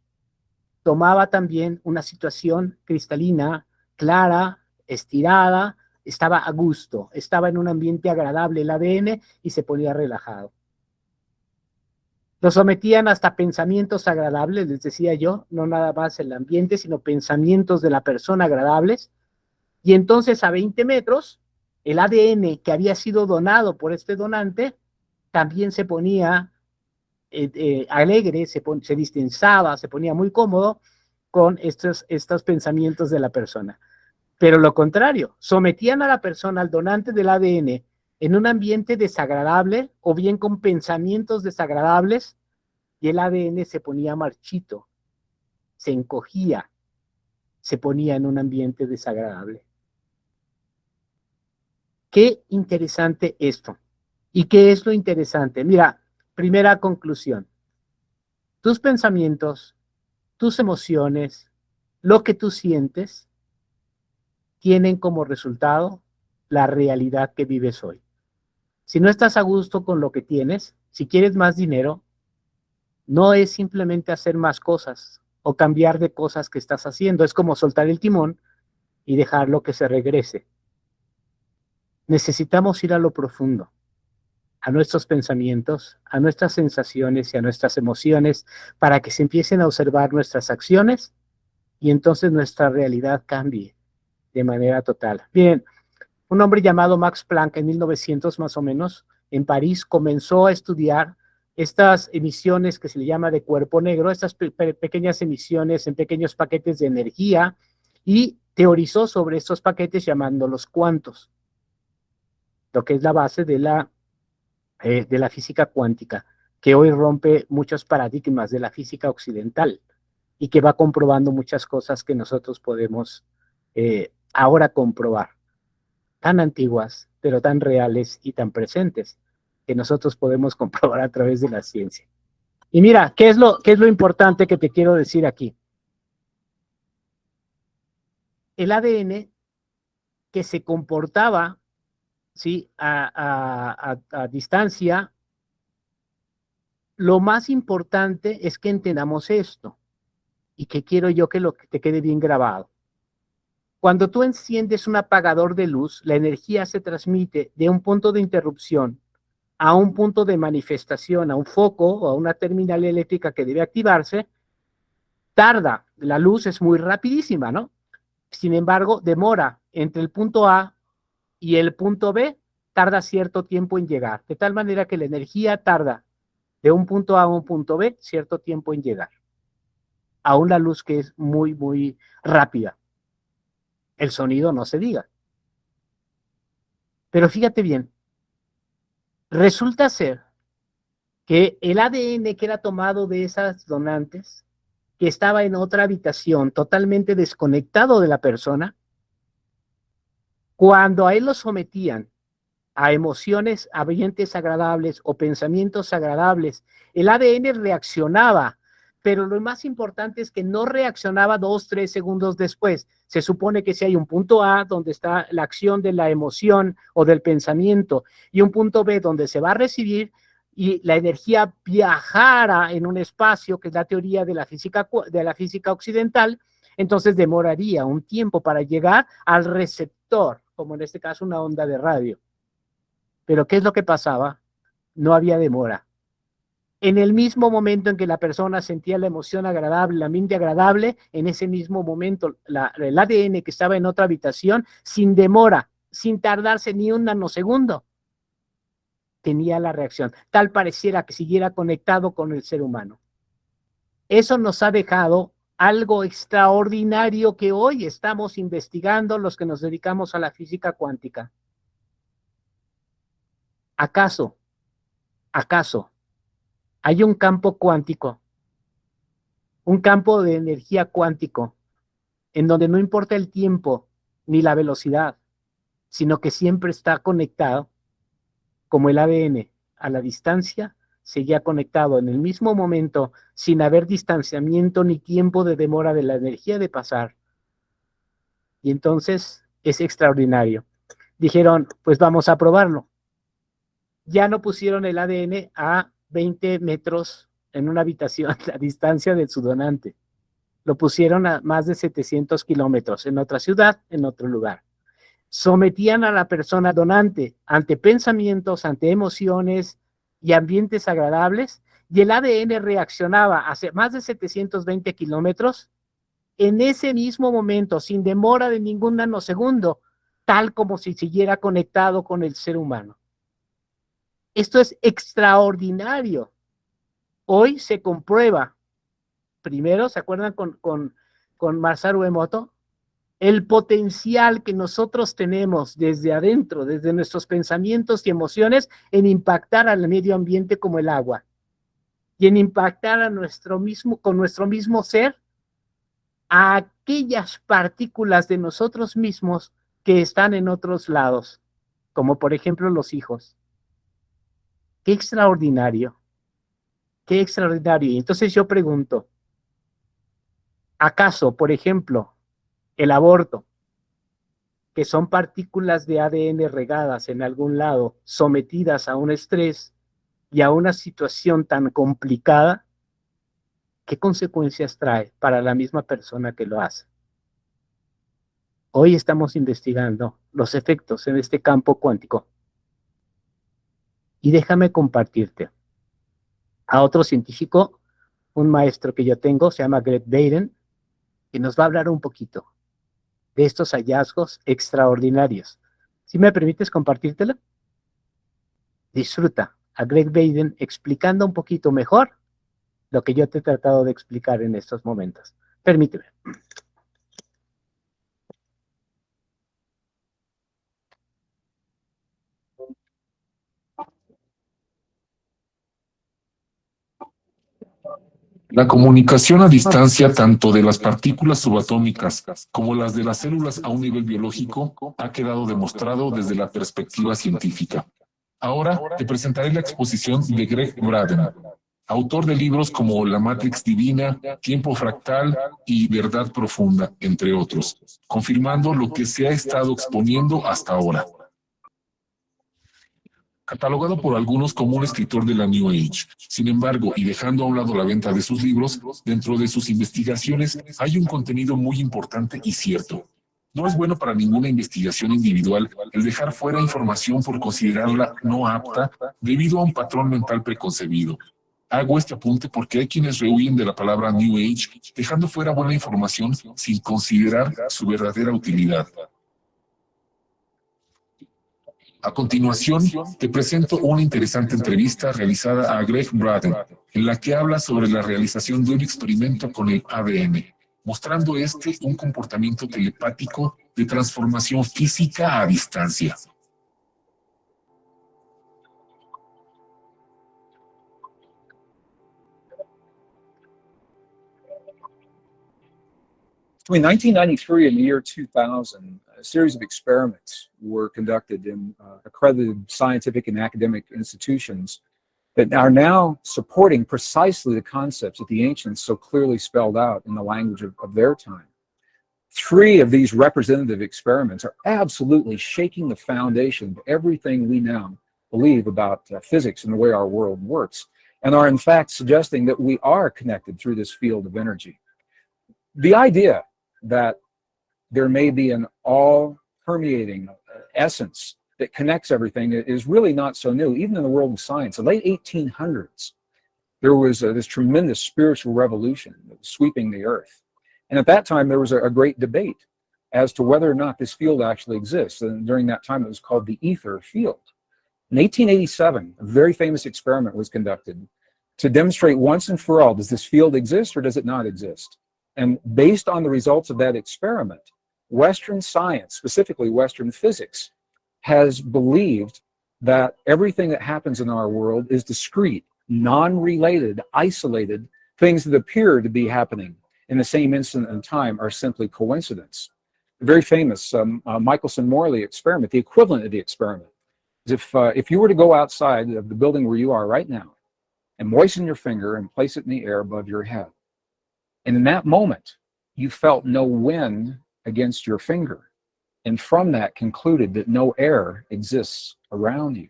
tomaba también una situación cristalina, clara, estirada, estaba a gusto, estaba en un ambiente agradable el ADN y se ponía relajado. Lo sometían hasta pensamientos agradables, les decía yo, no nada más el ambiente, sino pensamientos de la persona agradables. Y entonces a 20 metros, el ADN que había sido donado por este donante también se ponía alegre, se distensaba, se ponía muy cómodo con estos pensamientos de la persona. Pero lo contrario, sometían a la persona, al donante del ADN, en un ambiente desagradable o bien con pensamientos desagradables y el ADN se ponía marchito, se encogía, se ponía en un ambiente desagradable. Qué interesante esto. ¿Y qué es lo interesante? Mira, primera conclusión. Tus pensamientos, tus emociones, lo que tú sientes, tienen como resultado la realidad que vives hoy. Si no estás a gusto con lo que tienes, si quieres más dinero, no es simplemente hacer más cosas o cambiar de cosas que estás haciendo. Es como soltar el timón y dejarlo que se regrese. Necesitamos ir a lo profundo, a nuestros pensamientos, a nuestras sensaciones y a nuestras emociones para que se empiecen a observar nuestras acciones y entonces nuestra realidad cambie de manera total. Bien, un hombre llamado Max Planck en 1900 más o menos, en París, comenzó a estudiar estas emisiones que se le llama de cuerpo negro, estas pequeñas emisiones en pequeños paquetes de energía, y teorizó sobre estos paquetes llamándolos cuantos, lo que es la base de la física cuántica, que hoy rompe muchos paradigmas de la física occidental y que va comprobando muchas cosas que nosotros podemos ahora comprobar, tan antiguas, pero tan reales y tan presentes, que nosotros podemos comprobar a través de la ciencia. Y mira, qué es lo importante que te quiero decir aquí? El ADN que se comportaba, ¿sí? a distancia, lo más importante es que entendamos esto, y que quiero yo que te quede bien grabado. Cuando tú enciendes un apagador de luz, la energía se transmite de un punto de interrupción a un punto de manifestación, a un foco o a una terminal eléctrica que debe activarse. Tarda, la luz es muy rapidísima, ¿no? Sin embargo, demora entre el punto A y el punto B, tarda cierto tiempo en llegar, de tal manera que la energía tarda de un punto A a un punto B cierto tiempo en llegar, a una luz que es muy, muy rápida. El sonido no se diga. Pero fíjate bien, resulta ser que el ADN que era tomado de esas donantes, que estaba en otra habitación totalmente desconectado de la persona, cuando a él lo sometían a emociones, ambientes agradables o pensamientos agradables, el ADN reaccionaba, pero lo más importante es que no reaccionaba 2, 3 segundos después. Se supone que si hay un punto A donde está la acción de la emoción o del pensamiento y un punto B donde se va a recibir y la energía viajara en un espacio, que es la teoría de la física occidental, entonces demoraría un tiempo para llegar al receptor, como en este caso una onda de radio. Pero ¿qué es lo que pasaba? No había demora. En el mismo momento en que la persona sentía la emoción agradable, el ambiente agradable, en ese mismo momento el ADN que estaba en otra habitación, sin demora, sin tardarse ni un nanosegundo, tenía la reacción. Tal pareciera que siguiera conectado con el ser humano. Eso nos ha dejado algo extraordinario que hoy estamos investigando los que nos dedicamos a la física cuántica. ¿Acaso hay un campo cuántico un campo de energía cuántico, en donde no importa el tiempo ni la velocidad, sino que siempre está conectado, como el ADN a la distancia, seguía conectado en el mismo momento, sin haber distanciamiento ni tiempo de demora de la energía de pasar. Y entonces es extraordinario. Dijeron, pues vamos a probarlo. Ya no pusieron el ADN a 20 metros en una habitación a la distancia del su donante. Lo pusieron a más de 700 kilómetros en otra ciudad, en otro lugar. Sometían a la persona donante ante pensamientos, ante emociones y ambientes agradables, y el ADN reaccionaba a más de 720 kilómetros en ese mismo momento, sin demora de ningún nanosegundo, tal como si siguiera conectado con el ser humano. Esto es extraordinario. Hoy se comprueba. Primero, ¿se acuerdan con Masaru Emoto? El potencial que nosotros tenemos desde adentro, desde nuestros pensamientos y emociones, en impactar al medio ambiente como el agua, y en impactar con nuestro mismo ser, a aquellas partículas de nosotros mismos que están en otros lados, como por ejemplo los hijos. ¡Qué extraordinario! ¡Qué extraordinario! Y entonces yo pregunto, ¿acaso, por ejemplo, el aborto, que son partículas de ADN regadas en algún lado, sometidas a un estrés y a una situación tan complicada, qué consecuencias trae para la misma persona que lo hace? Hoy estamos investigando los efectos en este campo cuántico. Y déjame compartirte a otro científico, un maestro que yo tengo, se llama Greg Baden, que nos va a hablar un poquito de estos hallazgos extraordinarios. ¿Sí me permites compartírtelo? Disfruta a Greg Baden explicando un poquito mejor lo que yo te he tratado de explicar en estos momentos. Permíteme. La comunicación a distancia tanto de las partículas subatómicas como las de las células a un nivel biológico ha quedado demostrado desde la perspectiva científica. Ahora te presentaré la exposición de Greg Braden, autor de libros como La Matrix Divina, Tiempo Fractal y Verdad Profunda, entre otros, confirmando lo que se ha estado exponiendo hasta ahora. Catalogado por algunos como un escritor de la New Age. Sin embargo, y dejando a un lado la venta de sus libros, dentro de sus investigaciones hay un contenido muy importante y cierto. No es bueno para ninguna investigación individual el dejar fuera información por considerarla no apta debido a un patrón mental preconcebido. Hago este apunte porque hay quienes rehuyen de la palabra New Age, dejando fuera buena información sin considerar su verdadera utilidad. A continuación, te presento una interesante entrevista realizada a Greg Braden, en la que habla sobre la realización de un experimento con el ADN, mostrando un comportamiento telepático de transformación física a distancia. Between 1993 and the year 2000, a series of experiments were conducted in accredited scientific and academic institutions that are now supporting precisely the concepts that the ancients so clearly spelled out in the language of their time. 3 of these representative experiments are absolutely shaking the foundation of everything we now believe about physics and the way our world works, and are in fact suggesting that we are connected through this field of energy. The idea that there may be an all-permeating essence that connects everything is really not so new. Even in the world of science, the late 1800s, there was this tremendous spiritual revolution that was sweeping the earth. And at that time, there was a great debate as to whether or not this field actually exists. And during that time, it was called the ether field. In 1887, a very famous experiment was conducted to demonstrate once and for all, does this field exist or does it not exist? And based on the results of that experiment, Western science, specifically Western physics, has believed that everything that happens in our world is discrete, non-related, isolated things that appear to be happening in the same instant in time are simply coincidence. The very famous Michelson-Morley experiment, the equivalent of the experiment, is if you were to go outside of the building where you are right now and moisten your finger and place it in the air above your head, and in that moment, you felt no wind against your finger, and from that concluded that no air exists around you.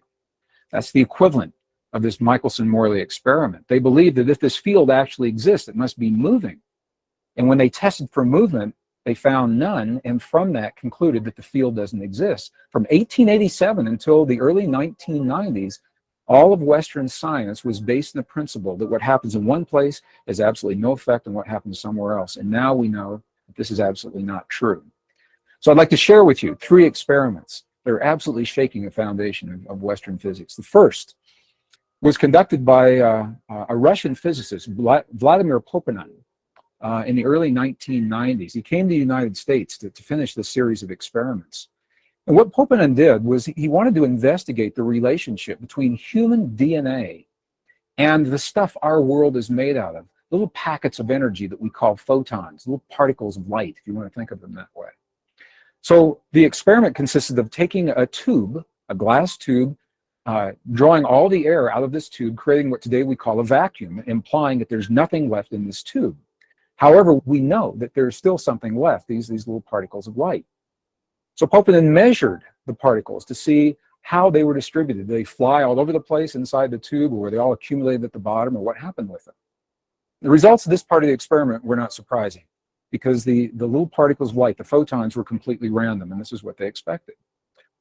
That's the equivalent of this Michelson-Morley experiment. They believed that if this field actually exists, it must be moving. And when they tested for movement, they found none, and from that concluded that the field doesn't exist. From 1887 until the early 1990s, all of Western science was based on the principle that what happens in one place has absolutely no effect on what happens somewhere else. And now we know that this is absolutely not true. So I'd like to share with you 3 experiments that are absolutely shaking the foundation of Western physics. The first was conducted by a Russian physicist, Vladimir Poponin, in the early 1990s. He came to the United States to finish this series of experiments. And what Poponin did was he wanted to investigate the relationship between human DNA and the stuff our world is made out of, little packets of energy that we call photons, little particles of light, if you want to think of them that way. So the experiment consisted of taking a tube, a glass tube, drawing all the air out of this tube, creating what today we call a vacuum, implying that there's nothing left in this tube. However, we know that there's still something left, these little particles of light. So Poponin measured the particles to see how they were distributed. Did they fly all over the place inside the tube, or were they all accumulated at the bottom, or what happened with them? The results of this part of the experiment were not surprising, because the little particles of light, the photons, were completely random, and this is what they expected.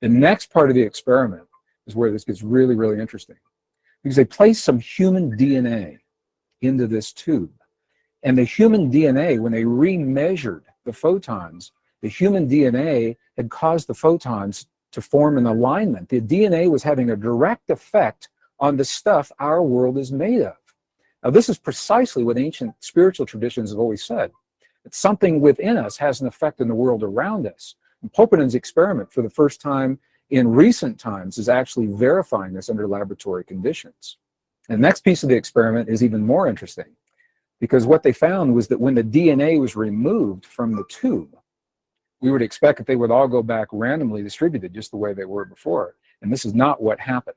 The next part of the experiment is where this gets really, really interesting, because they placed some human DNA into this tube. And the human DNA, when they remeasured the photons, the human DNA had caused the photons to form an alignment. The DNA was having a direct effect on the stuff our world is made of. Now, this is precisely what ancient spiritual traditions have always said, that something within us has an effect in the world around us. And Poponin's experiment, for the first time in recent times, is actually verifying this under laboratory conditions. And the next piece of the experiment is even more interesting, because what they found was that when the DNA was removed from the tube, we would expect that they would all go back randomly distributed just the way they were before. And this is not what happened.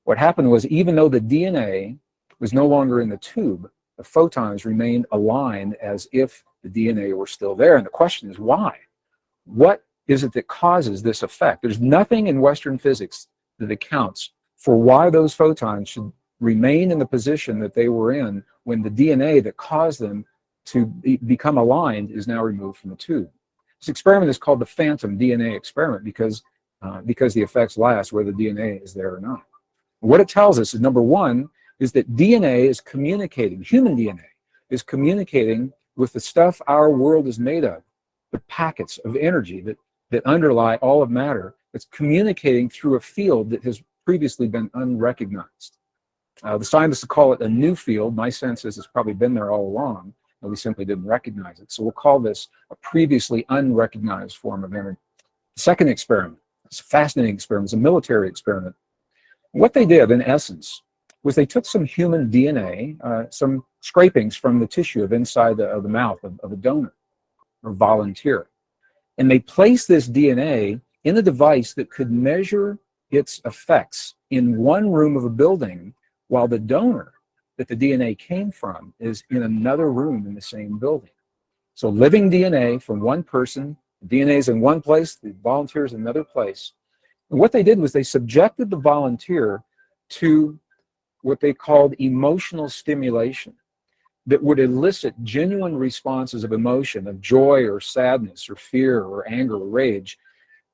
What happened was, even though the DNA was no longer in the tube, the photons remained aligned as if the DNA were still there. And the question is, why? What is it that causes this effect? There's nothing in Western physics that accounts for why those photons should remain in the position that they were in when the DNA that caused them to become aligned is now removed from the tube. This experiment is called the phantom DNA experiment because the effects last whether the DNA is there or not. What it tells us is, number one, is that DNA is communicating, human DNA is communicating with the stuff our world is made of, the packets of energy that underlie all of matter. It's communicating through a field that has previously been unrecognized. The scientists call it a new field. My sense is it's probably been there all along, and we simply didn't recognize it. So we'll call this a previously unrecognized form of energy. The second experiment, it's a fascinating experiment, it's a military experiment. What they did, in essence, was they took some human DNA, some scrapings from the tissue of inside of the mouth of a donor or volunteer, and they placed this DNA in a device that could measure its effects in one room of a building, while the donor that the DNA came from is in another room in the same building. So living DNA from one person, the DNA is in one place, the volunteer is in another place. And what they did was they subjected the volunteer to what they called emotional stimulation that would elicit genuine responses of emotion, of joy or sadness or fear or anger or rage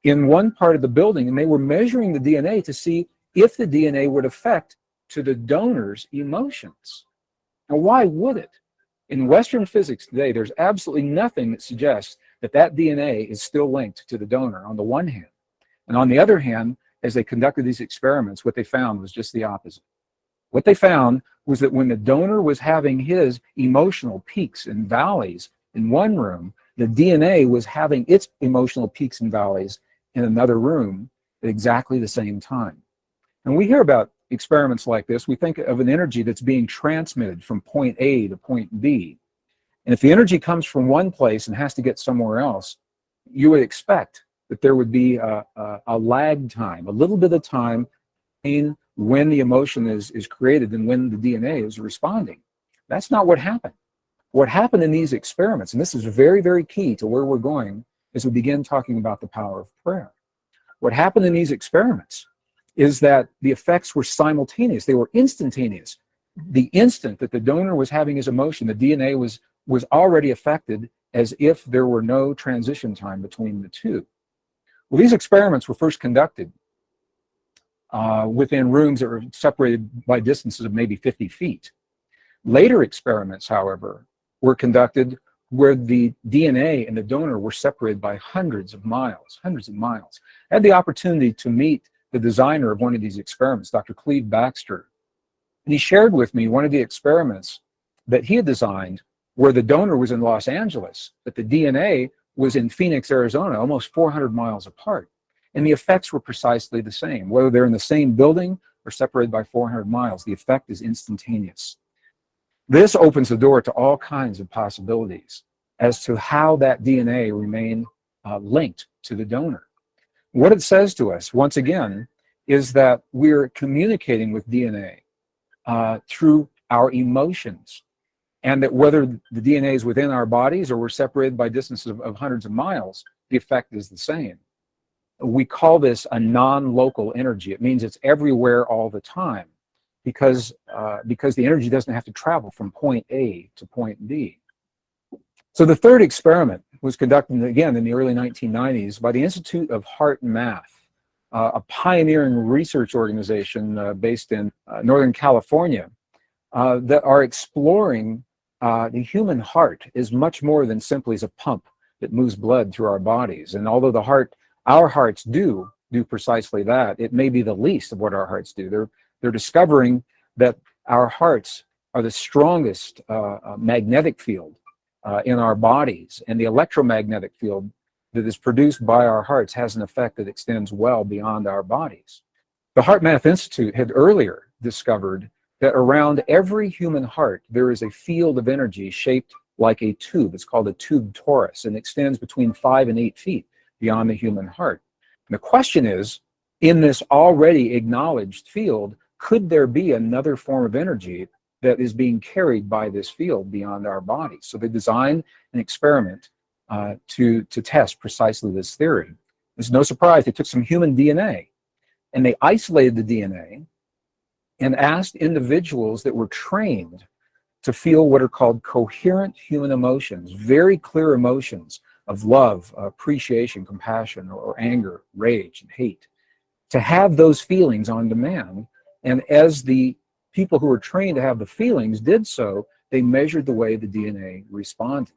in one part of the building. And they were measuring the DNA to see if the DNA would affect to the donor's emotions. Now, why would it? In Western physics today, there's absolutely nothing that suggests that that DNA is still linked to the donor on the one hand. And on the other hand, as they conducted these experiments, what they found was just the opposite. What they found was that when the donor was having his emotional peaks and valleys in one room, the DNA was having its emotional peaks and valleys in another room at exactly the same time. And we hear about experiments like this, we think of an energy that's being transmitted from point A to point B. And if the energy comes from one place and has to get somewhere else, you would expect that there would be a lag time, a little bit of time in when the emotion is created and when the DNA is responding. That's not what happened. What happened in these experiments, and this is very, very key to where we're going as we begin talking about the power of prayer. What happened in these experiments is that the effects were simultaneous. They were instantaneous. The instant that the donor was having his emotion, the DNA was already affected as if there were no transition time between the two. Well, these experiments were first conducted within rooms that were separated by distances of maybe 50 feet. Later experiments, however, were conducted where the DNA and the donor were separated by hundreds of miles. I had the opportunity to meet the designer of one of these experiments, Dr. Cleve Baxter, and he shared with me one of the experiments that he had designed where the donor was in Los Angeles, but the DNA was in Phoenix, Arizona, almost 400 miles apart. And the effects were precisely the same. Whether they're in the same building or separated by 400 miles, the effect is instantaneous. This opens the door to all kinds of possibilities as to how that DNA remained linked to the donor. What it says to us, once again, is that we're communicating with DNA through our emotions, and that whether the DNA is within our bodies or we're separated by distances of hundreds of miles, the effect is the same. We call this a non-local energy. It means it's everywhere all the time because the energy doesn't have to travel from point A to point B. So the third experiment was conducted again in the early 1990s by the Institute of Heart and Math, a pioneering research organization based in Northern California that are exploring the human heart is much more than simply as a pump that moves blood through our bodies. And although our hearts do precisely that, it may be the least of what our hearts do. They're discovering that our hearts are the strongest magnetic field in our bodies, and the electromagnetic field that is produced by our hearts has an effect that extends well beyond our bodies. The Heart Math Institute had earlier discovered that around every human heart there is a field of energy shaped like a tube. It's called a tube torus and extends between 5 and 8 feet beyond the human heart. And the question is, in this already acknowledged field, could there be another form of energy that is being carried by this field beyond our bodies? So they designed an experiment to test precisely this theory. It's no surprise they took some human DNA and they isolated the DNA and asked individuals that were trained to feel what are called coherent human emotions, very clear emotions of love, appreciation, compassion, or anger, rage, and hate, to have those feelings on demand. And as the people who were trained to have the feelings did so, they measured the way the DNA responded.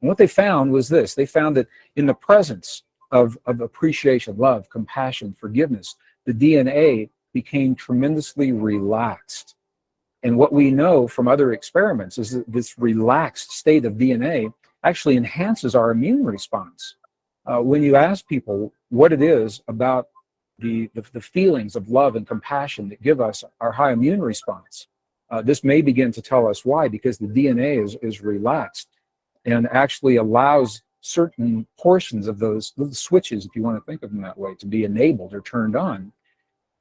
And what they found was this. They found that in the presence of appreciation, love, compassion, forgiveness, the DNA became tremendously relaxed. And what we know from other experiments is that this relaxed state of DNA actually enhances our immune response. When you ask people what it is about the feelings of love and compassion that give us our high immune response, this may begin to tell us why, because the DNA is relaxed and actually allows certain portions of those little switches, if you want to think of them that way, to be enabled or turned on.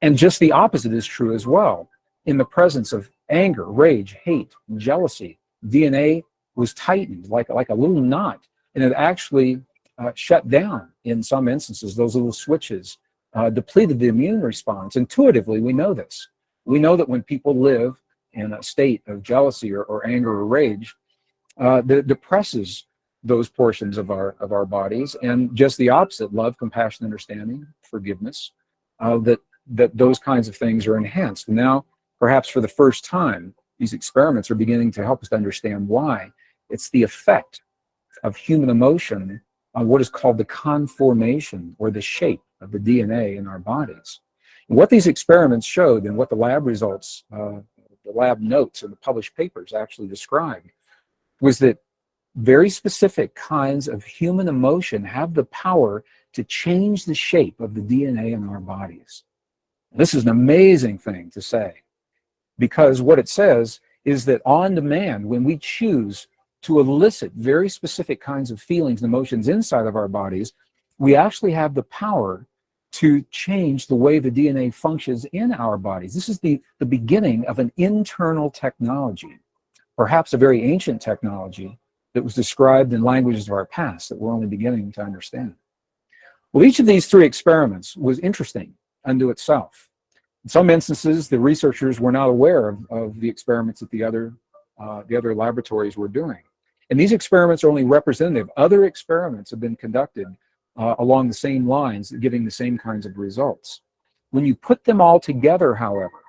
And just the opposite is true as well. In the presence of anger, rage, hate, jealousy, DNA was tightened like a little knot, and it actually shut down in some instances. Those little switches depleted the immune response. Intuitively, we know this. We know that when people live in a state of jealousy or anger or rage, that depresses those portions of our bodies, and just the opposite, love, compassion, understanding, forgiveness, that those kinds of things are enhanced. And now, perhaps for the first time, these experiments are beginning to help us to understand why. It's the effect of human emotion on what is called the conformation or the shape of the DNA in our bodies. And what these experiments showed, and what the lab results, the lab notes and the published papers actually described, was that very specific kinds of human emotion have the power to change the shape of the DNA in our bodies. This is an amazing thing to say, because what it says is that on demand, when we choose to elicit very specific kinds of feelings and emotions inside of our bodies, we actually have the power to change the way the DNA functions in our bodies. This is the beginning of an internal technology, perhaps a very ancient technology that was described in languages of our past that we're only beginning to understand. Well, each of these three experiments was interesting unto itself. In some instances, the researchers were not aware of the experiments that the other laboratories were doing. And these experiments are only representative. Other experiments have been conducted along the same lines, giving the same kinds of results. When you put them all together, however,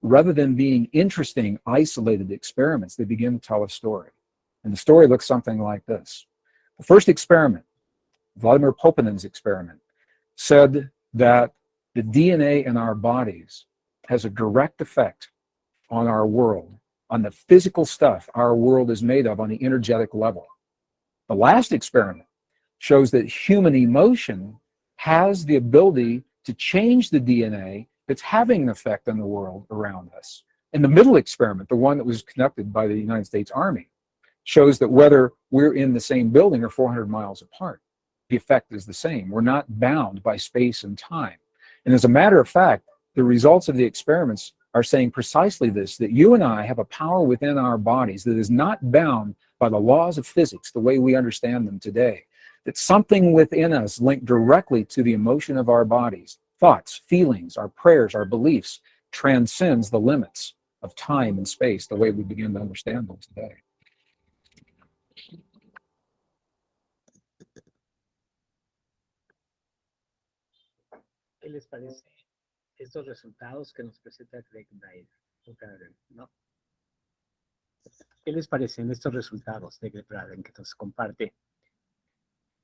rather than being interesting, isolated experiments, they begin to tell a story. And the story looks something like this. The first experiment, Vladimir Poponin's experiment, said that the DNA in our bodies has a direct effect on our world, on the physical stuff our world is made of on the energetic level. The last experiment shows that human emotion has the ability to change the DNA that's having an effect on the world around us. And the middle experiment, the one that was conducted by the United States Army, shows that whether we're in the same building or 400 miles apart, the effect is the same. We're not bound by space and time. And as a matter of fact, the results of the experiments are saying precisely this, that you and I have a power within our bodies that is not bound by the laws of physics the way we understand them today. That something within us linked directly to the emotion of our bodies, thoughts, feelings, our prayers, our beliefs, transcends the limits of time and space the way we begin to understand them today. ¿Qué les parece estos resultados que nos presenta Greg Braden, ¿no? ¿Qué les parecen estos resultados de Greg Braden que nos comparte?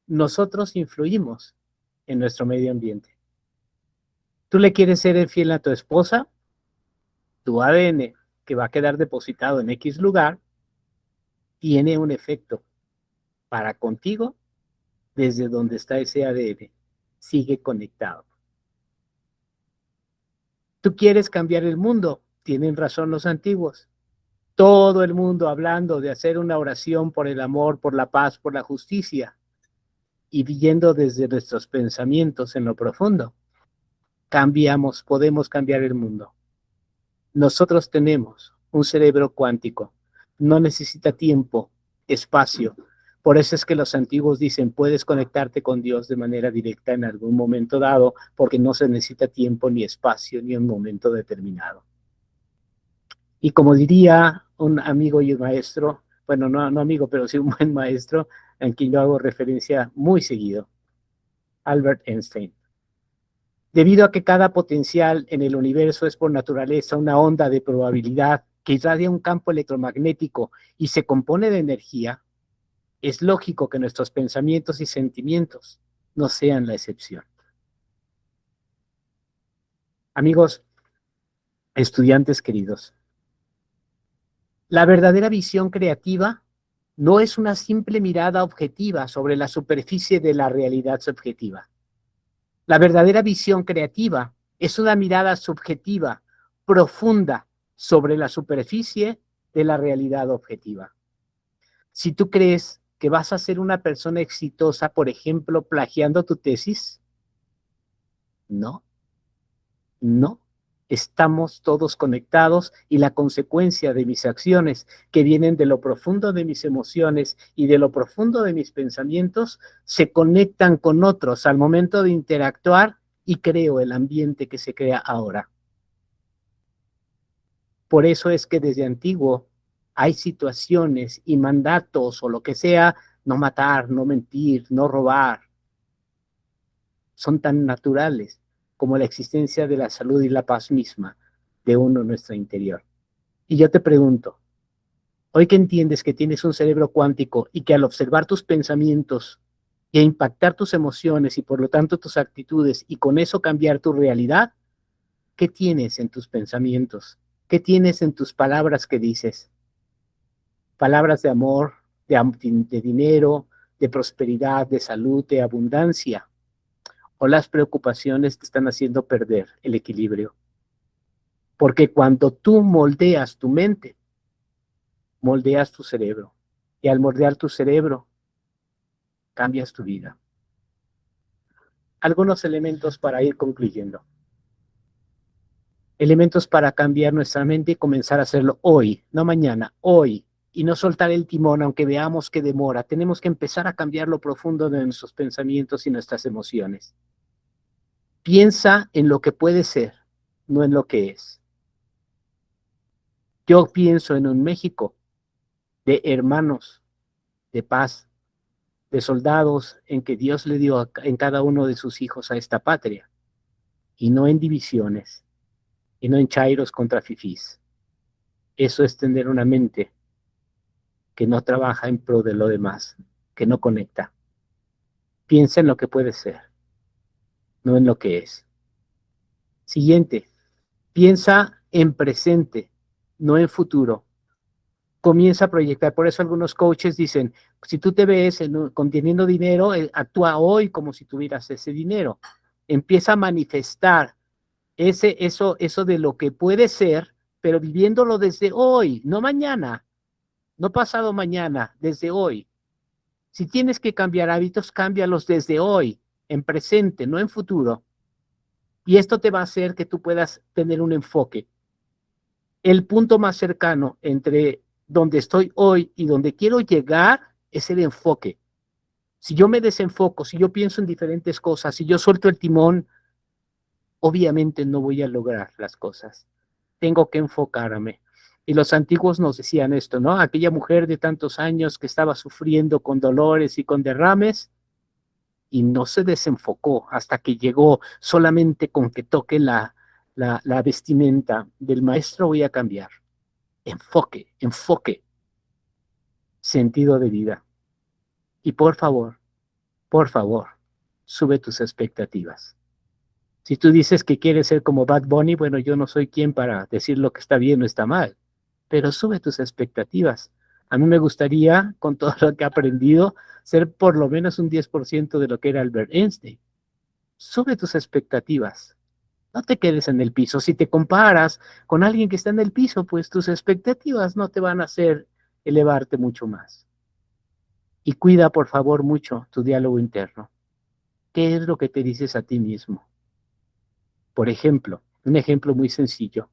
Nosotros influimos en nuestro medio ambiente. Tú le quieres ser infiel a tu esposa, tu ADN, que va a quedar depositado en X lugar, tiene un efecto para contigo desde donde está ese ADN. Sigue conectado. Tú quieres cambiar el mundo, tienen razón los antiguos. Todo el mundo hablando de hacer una oración por el amor, por la paz, por la justicia, y viendo desde nuestros pensamientos en lo profundo, cambiamos, podemos cambiar el mundo. Nosotros tenemos un cerebro cuántico, no necesita tiempo, espacio. Por eso es que los antiguos dicen, puedes conectarte con Dios de manera directa en algún momento dado, porque no se necesita tiempo, ni espacio, ni un momento determinado. Y como diría un amigo y un maestro, bueno, no amigo, pero sí un buen maestro, en quien yo hago referencia muy seguido, Albert Einstein. Debido a que cada potencial en el universo es por naturaleza una onda de probabilidad que irradia un campo electromagnético y se compone de energía, es lógico que nuestros pensamientos y sentimientos no sean la excepción. Amigos, estudiantes queridos, la verdadera visión creativa no es una simple mirada objetiva sobre la superficie de la realidad subjetiva. La verdadera visión creativa es una mirada subjetiva, profunda, sobre la superficie de la realidad objetiva. Si tú crees que vas a ser una persona exitosa, por ejemplo, plagiando tu tesis, no. Estamos todos conectados y la consecuencia de mis acciones que vienen de lo profundo de mis emociones y de lo profundo de mis pensamientos se conectan con otros al momento de interactuar y creo el ambiente que se crea ahora. Por eso es que desde antiguo hay situaciones y mandatos o lo que sea, no matar, no mentir, no robar. Son tan naturales como la existencia de la salud y la paz misma de uno en nuestro interior. Y yo te pregunto, hoy que entiendes que tienes un cerebro cuántico y que al observar tus pensamientos y a impactar tus emociones y por lo tanto tus actitudes y con eso cambiar tu realidad, ¿qué tienes en tus pensamientos? ¿Qué tienes en tus palabras que dices? Palabras de amor, de dinero, de prosperidad, de salud, de abundancia. o las preocupaciones te están haciendo perder el equilibrio. Porque cuando tú moldeas tu mente, moldeas tu cerebro. Y al moldear tu cerebro, cambias tu vida. Algunos elementos para ir concluyendo. Elementos para cambiar nuestra mente y comenzar a hacerlo hoy, no mañana, hoy. Y no soltar el timón, aunque veamos que demora. Tenemos que empezar a cambiar lo profundo de nuestros pensamientos y nuestras emociones. Piensa en lo que puede ser, no en lo que es. Yo pienso en un México de hermanos, de paz, de soldados en que Dios le dio en cada uno de sus hijos a esta patria, y no en divisiones, y no en chairos contra fifís. Eso es tener una mente que no trabaja en pro de lo demás, que no conecta. Piensa en lo que puede ser, no en lo que es. Siguiente, piensa en presente, no en futuro. Comienza a proyectar. Por eso algunos coaches dicen, si tú te ves conteniendo dinero, actúa hoy como si tuvieras ese dinero. Empieza a manifestar eso de lo que puede ser, pero viviéndolo desde hoy, no mañana, no pasado mañana, desde hoy. Si tienes que cambiar hábitos, cámbialos desde hoy, en presente, no en futuro. Y esto te va a hacer que tú puedas tener un enfoque. El punto más cercano entre donde estoy hoy y donde quiero llegar es el enfoque. Si yo me desenfoco, si yo pienso en diferentes cosas, si yo suelto el timón, obviamente no voy a lograr las cosas. Tengo que enfocarme. Y los antiguos nos decían esto, ¿no? Aquella mujer de tantos años que estaba sufriendo con dolores y con derrames y no se desenfocó hasta que llegó solamente con que toque la vestimenta del maestro voy a cambiar. Enfoque, enfoque, sentido de vida. Y por favor, sube tus expectativas. Si tú dices que quieres ser como Bad Bunny, bueno, yo no soy quien para decir lo que está bien o está mal, pero sube tus expectativas. A mí me gustaría, con todo lo que he aprendido, ser por lo menos un 10% de lo que era Albert Einstein. Sube tus expectativas. No te quedes en el piso. Si te comparas con alguien que está en el piso, pues tus expectativas no te van a hacer elevarte mucho más. Y cuida, por favor, mucho tu diálogo interno. ¿Qué es lo que te dices a ti mismo? Por ejemplo, un ejemplo muy sencillo.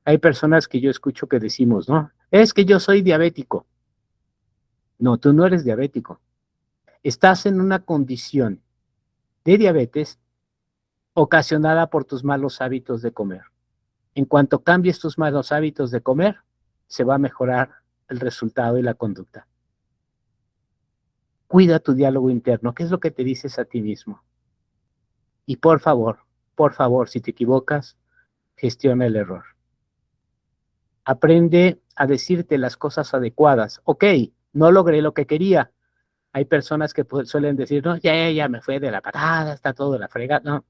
Hay personas que yo escucho que decimos, ¿no? Es que yo soy diabético. No, tú no eres diabético. Estás en una condición de diabetes ocasionada por tus malos hábitos de comer. En cuanto cambies tus malos hábitos de comer, se va a mejorar el resultado y la conducta. Cuida tu diálogo interno. ¿Qué es lo que te dices a ti mismo? Y por favor, si te equivocas, gestiona el error. Aprende a decirte las cosas adecuadas. Ok, no logré lo que quería. Hay personas que suelen decir, no, ya me fue de la patada, está todo de la fregada.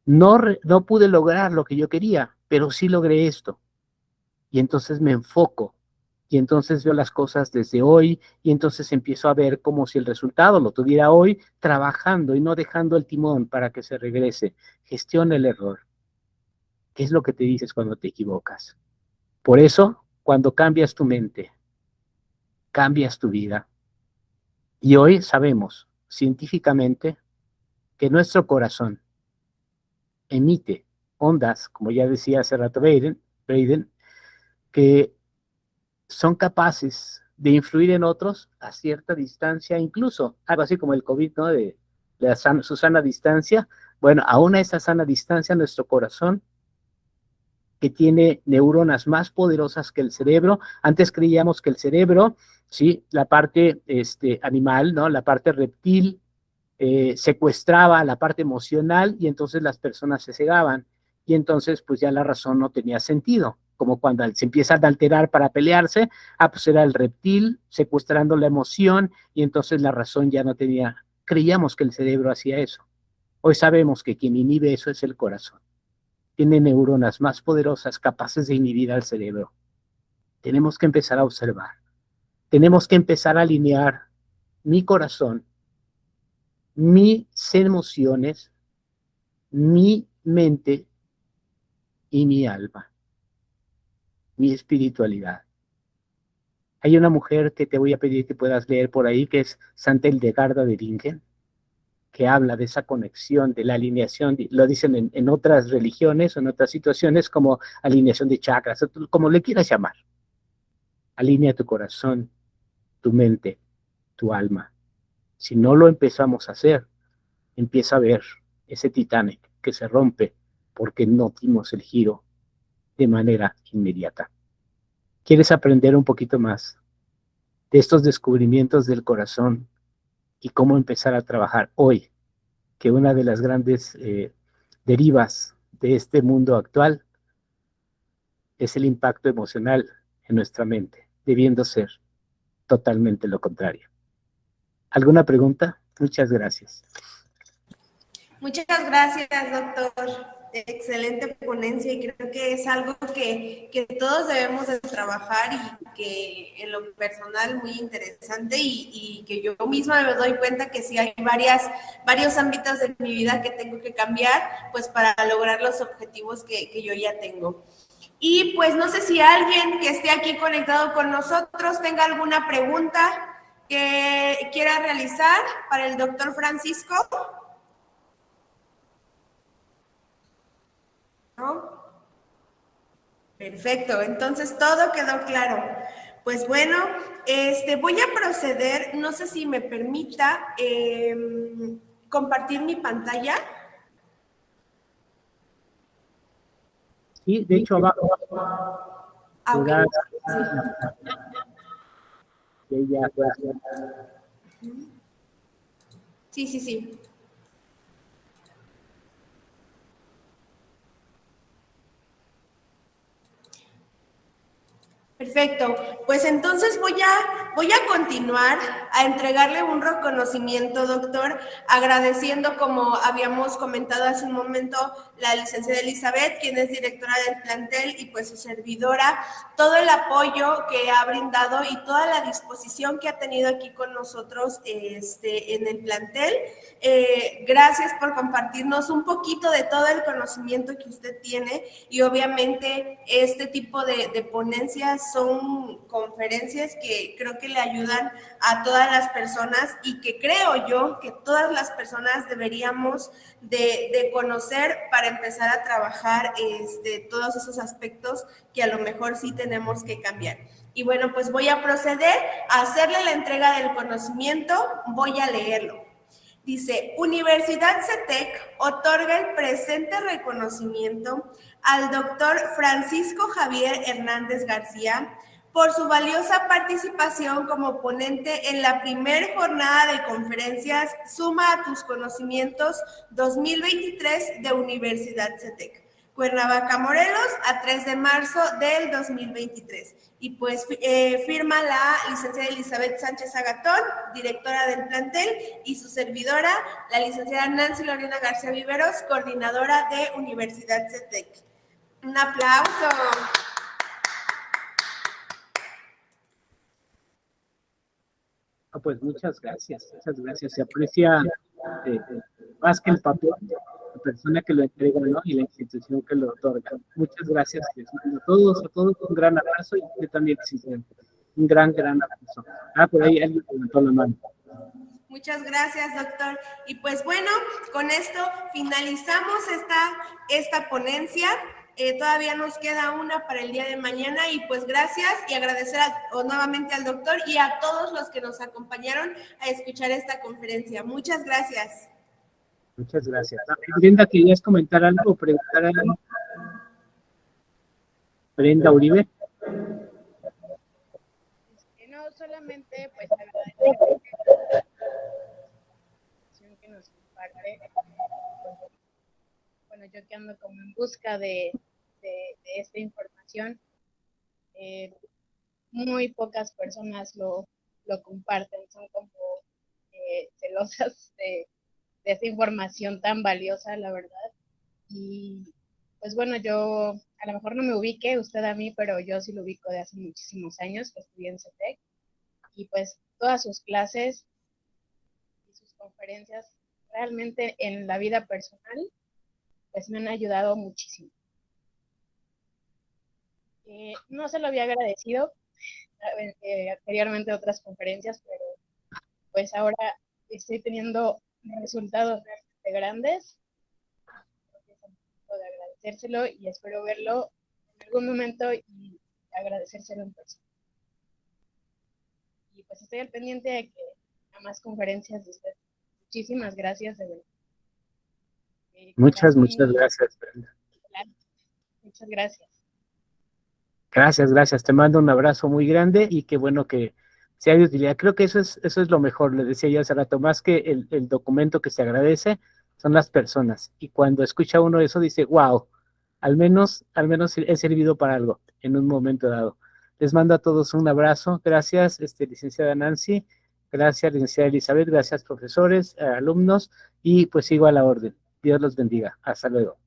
No pude lograr lo que yo quería, pero sí logré esto. Y entonces me enfoco. Y entonces veo las cosas desde hoy. Y entonces empiezo a ver como si el resultado lo tuviera hoy, trabajando y no dejando el timón para que se regrese. Gestiona el error. ¿Qué es lo que te dices cuando te equivocas? Por eso, cuando cambias tu mente, cambias tu vida. Y hoy sabemos científicamente que nuestro corazón emite ondas, como ya decía hace rato Braden, que son capaces de influir en otros a cierta distancia, incluso algo así como el COVID, ¿no? De su sana distancia. Bueno, aún a esa sana distancia, nuestro corazón, que tiene neuronas más poderosas que el cerebro. Antes creíamos que el cerebro, sí, la parte animal, ¿no? La parte reptil, secuestraba la parte emocional y entonces las personas se cegaban. Y entonces, pues ya la razón no tenía sentido. Como cuando se empiezan a alterar para pelearse, pues era el reptil secuestrando la emoción y entonces la razón ya no tenía. Creíamos que el cerebro hacía eso. Hoy sabemos que quien inhibe eso es el corazón. Tiene neuronas más poderosas capaces de inhibir al cerebro. Tenemos que empezar a observar. Tenemos que empezar a alinear mi corazón, mis emociones, mi mente y mi alma, mi espiritualidad. Hay una mujer que te voy a pedir que puedas leer por ahí, que es Santa Hildegarda de Bingen, que habla de esa conexión, de la alineación, lo dicen en otras religiones o en otras situaciones como alineación de chakras, como le quieras llamar. Alinea tu corazón, tu mente, tu alma. Si no lo empezamos a hacer, empieza a ver ese Titanic que se rompe porque no dimos el giro de manera inmediata. ¿Quieres aprender un poquito más de estos descubrimientos del corazón y cómo empezar a trabajar hoy? Que una de las grandes derivas de este mundo actual es el impacto emocional en nuestra mente, debiendo ser totalmente lo contrario. ¿Alguna pregunta? Muchas gracias. Muchas gracias, doctor. Excelente ponencia y creo que es algo que todos debemos de trabajar y que en lo personal muy interesante y que yo misma me doy cuenta que sí hay varios ámbitos de mi vida que tengo que cambiar pues para lograr los objetivos que yo ya tengo. Y pues no sé si alguien que esté aquí conectado con nosotros tenga alguna pregunta que quiera realizar para el doctor Francisco. ¿No? Perfecto, entonces todo quedó claro. Pues bueno, voy a proceder, no sé si me permita compartir mi pantalla. Sí, de hecho abajo. Ok. Sí. Perfecto, pues entonces voy a continuar a entregarle un reconocimiento, doctor, agradeciendo, como habíamos comentado hace un momento, la licenciada Elizabeth, quien es directora del plantel, y pues su servidora, todo el apoyo que ha brindado y toda la disposición que ha tenido aquí con nosotros en el plantel. Gracias por compartirnos un poquito de todo el conocimiento que usted tiene y obviamente este tipo de ponencias son conferencias que creo que le ayudan a todas las personas y que creo yo que todas las personas deberíamos de conocer para empezar a trabajar todos esos aspectos que a lo mejor sí tenemos que cambiar. Y bueno, pues voy a proceder a hacerle la entrega del conocimiento, voy a leerlo. Dice, Universidad CETEC otorga el presente reconocimiento al doctor Francisco Javier Hernández García por su valiosa participación como ponente en la primera jornada de conferencias Suma a tus conocimientos 2023 de Universidad CETEC. Cuernavaca, Morelos, a 3 de marzo del 2023. Y pues firma la licenciada Elizabeth Sánchez Agatón, directora del plantel, y su servidora, la licenciada Nancy Lorena García Viveros, coordinadora de Universidad CETEC. Un aplauso. Pues muchas gracias. Se aprecia más que el papel, la persona que lo entrega, ¿no? Y la institución que lo otorga. Muchas gracias. Les mando a todos un gran abrazo y usted también, un gran abrazo. Por ahí alguien levantó la mano. Muchas gracias, doctor. Y pues bueno, con esto finalizamos esta ponencia. Todavía nos queda una para el día de mañana y pues gracias y agradecer nuevamente al doctor y a todos los que nos acompañaron a escuchar esta conferencia. Muchas gracias. Muchas gracias. Brenda, ¿querías comentar algo o preguntar algo? Brenda Uribe. No, solamente pues agradecer que nos comparte. Bueno, yo que ando como en busca de esta información, muy pocas personas lo comparten, son como celosas de esta información tan valiosa, la verdad. Y pues bueno, yo a lo mejor no me ubique usted a mí, pero yo sí lo ubico de hace muchísimos años que estudié en CETEC, y pues todas sus clases y sus conferencias realmente en la vida personal, pues me han ayudado muchísimo. No se lo había agradecido anteriormente otras conferencias, pero pues ahora estoy teniendo resultados realmente grandes. Es un momento de agradecérselo y espero verlo en algún momento y agradecérselo en persona. Y pues estoy al pendiente de que a más conferencias de usted. Muchísimas gracias, de verdad. Muchas gracias, Brenda. Muchas gracias. Gracias. Te mando un abrazo muy grande y qué bueno que sea de utilidad. Creo que eso es lo mejor, le decía yo hace rato, más que el documento que se agradece, son las personas. Y cuando escucha uno eso dice, wow, al menos he servido para algo en un momento dado. Les mando a todos un abrazo. Gracias, licenciada Nancy. Gracias, licenciada Elizabeth. Gracias, profesores, alumnos. Y pues sigo a la orden. Dios los bendiga. Hasta luego.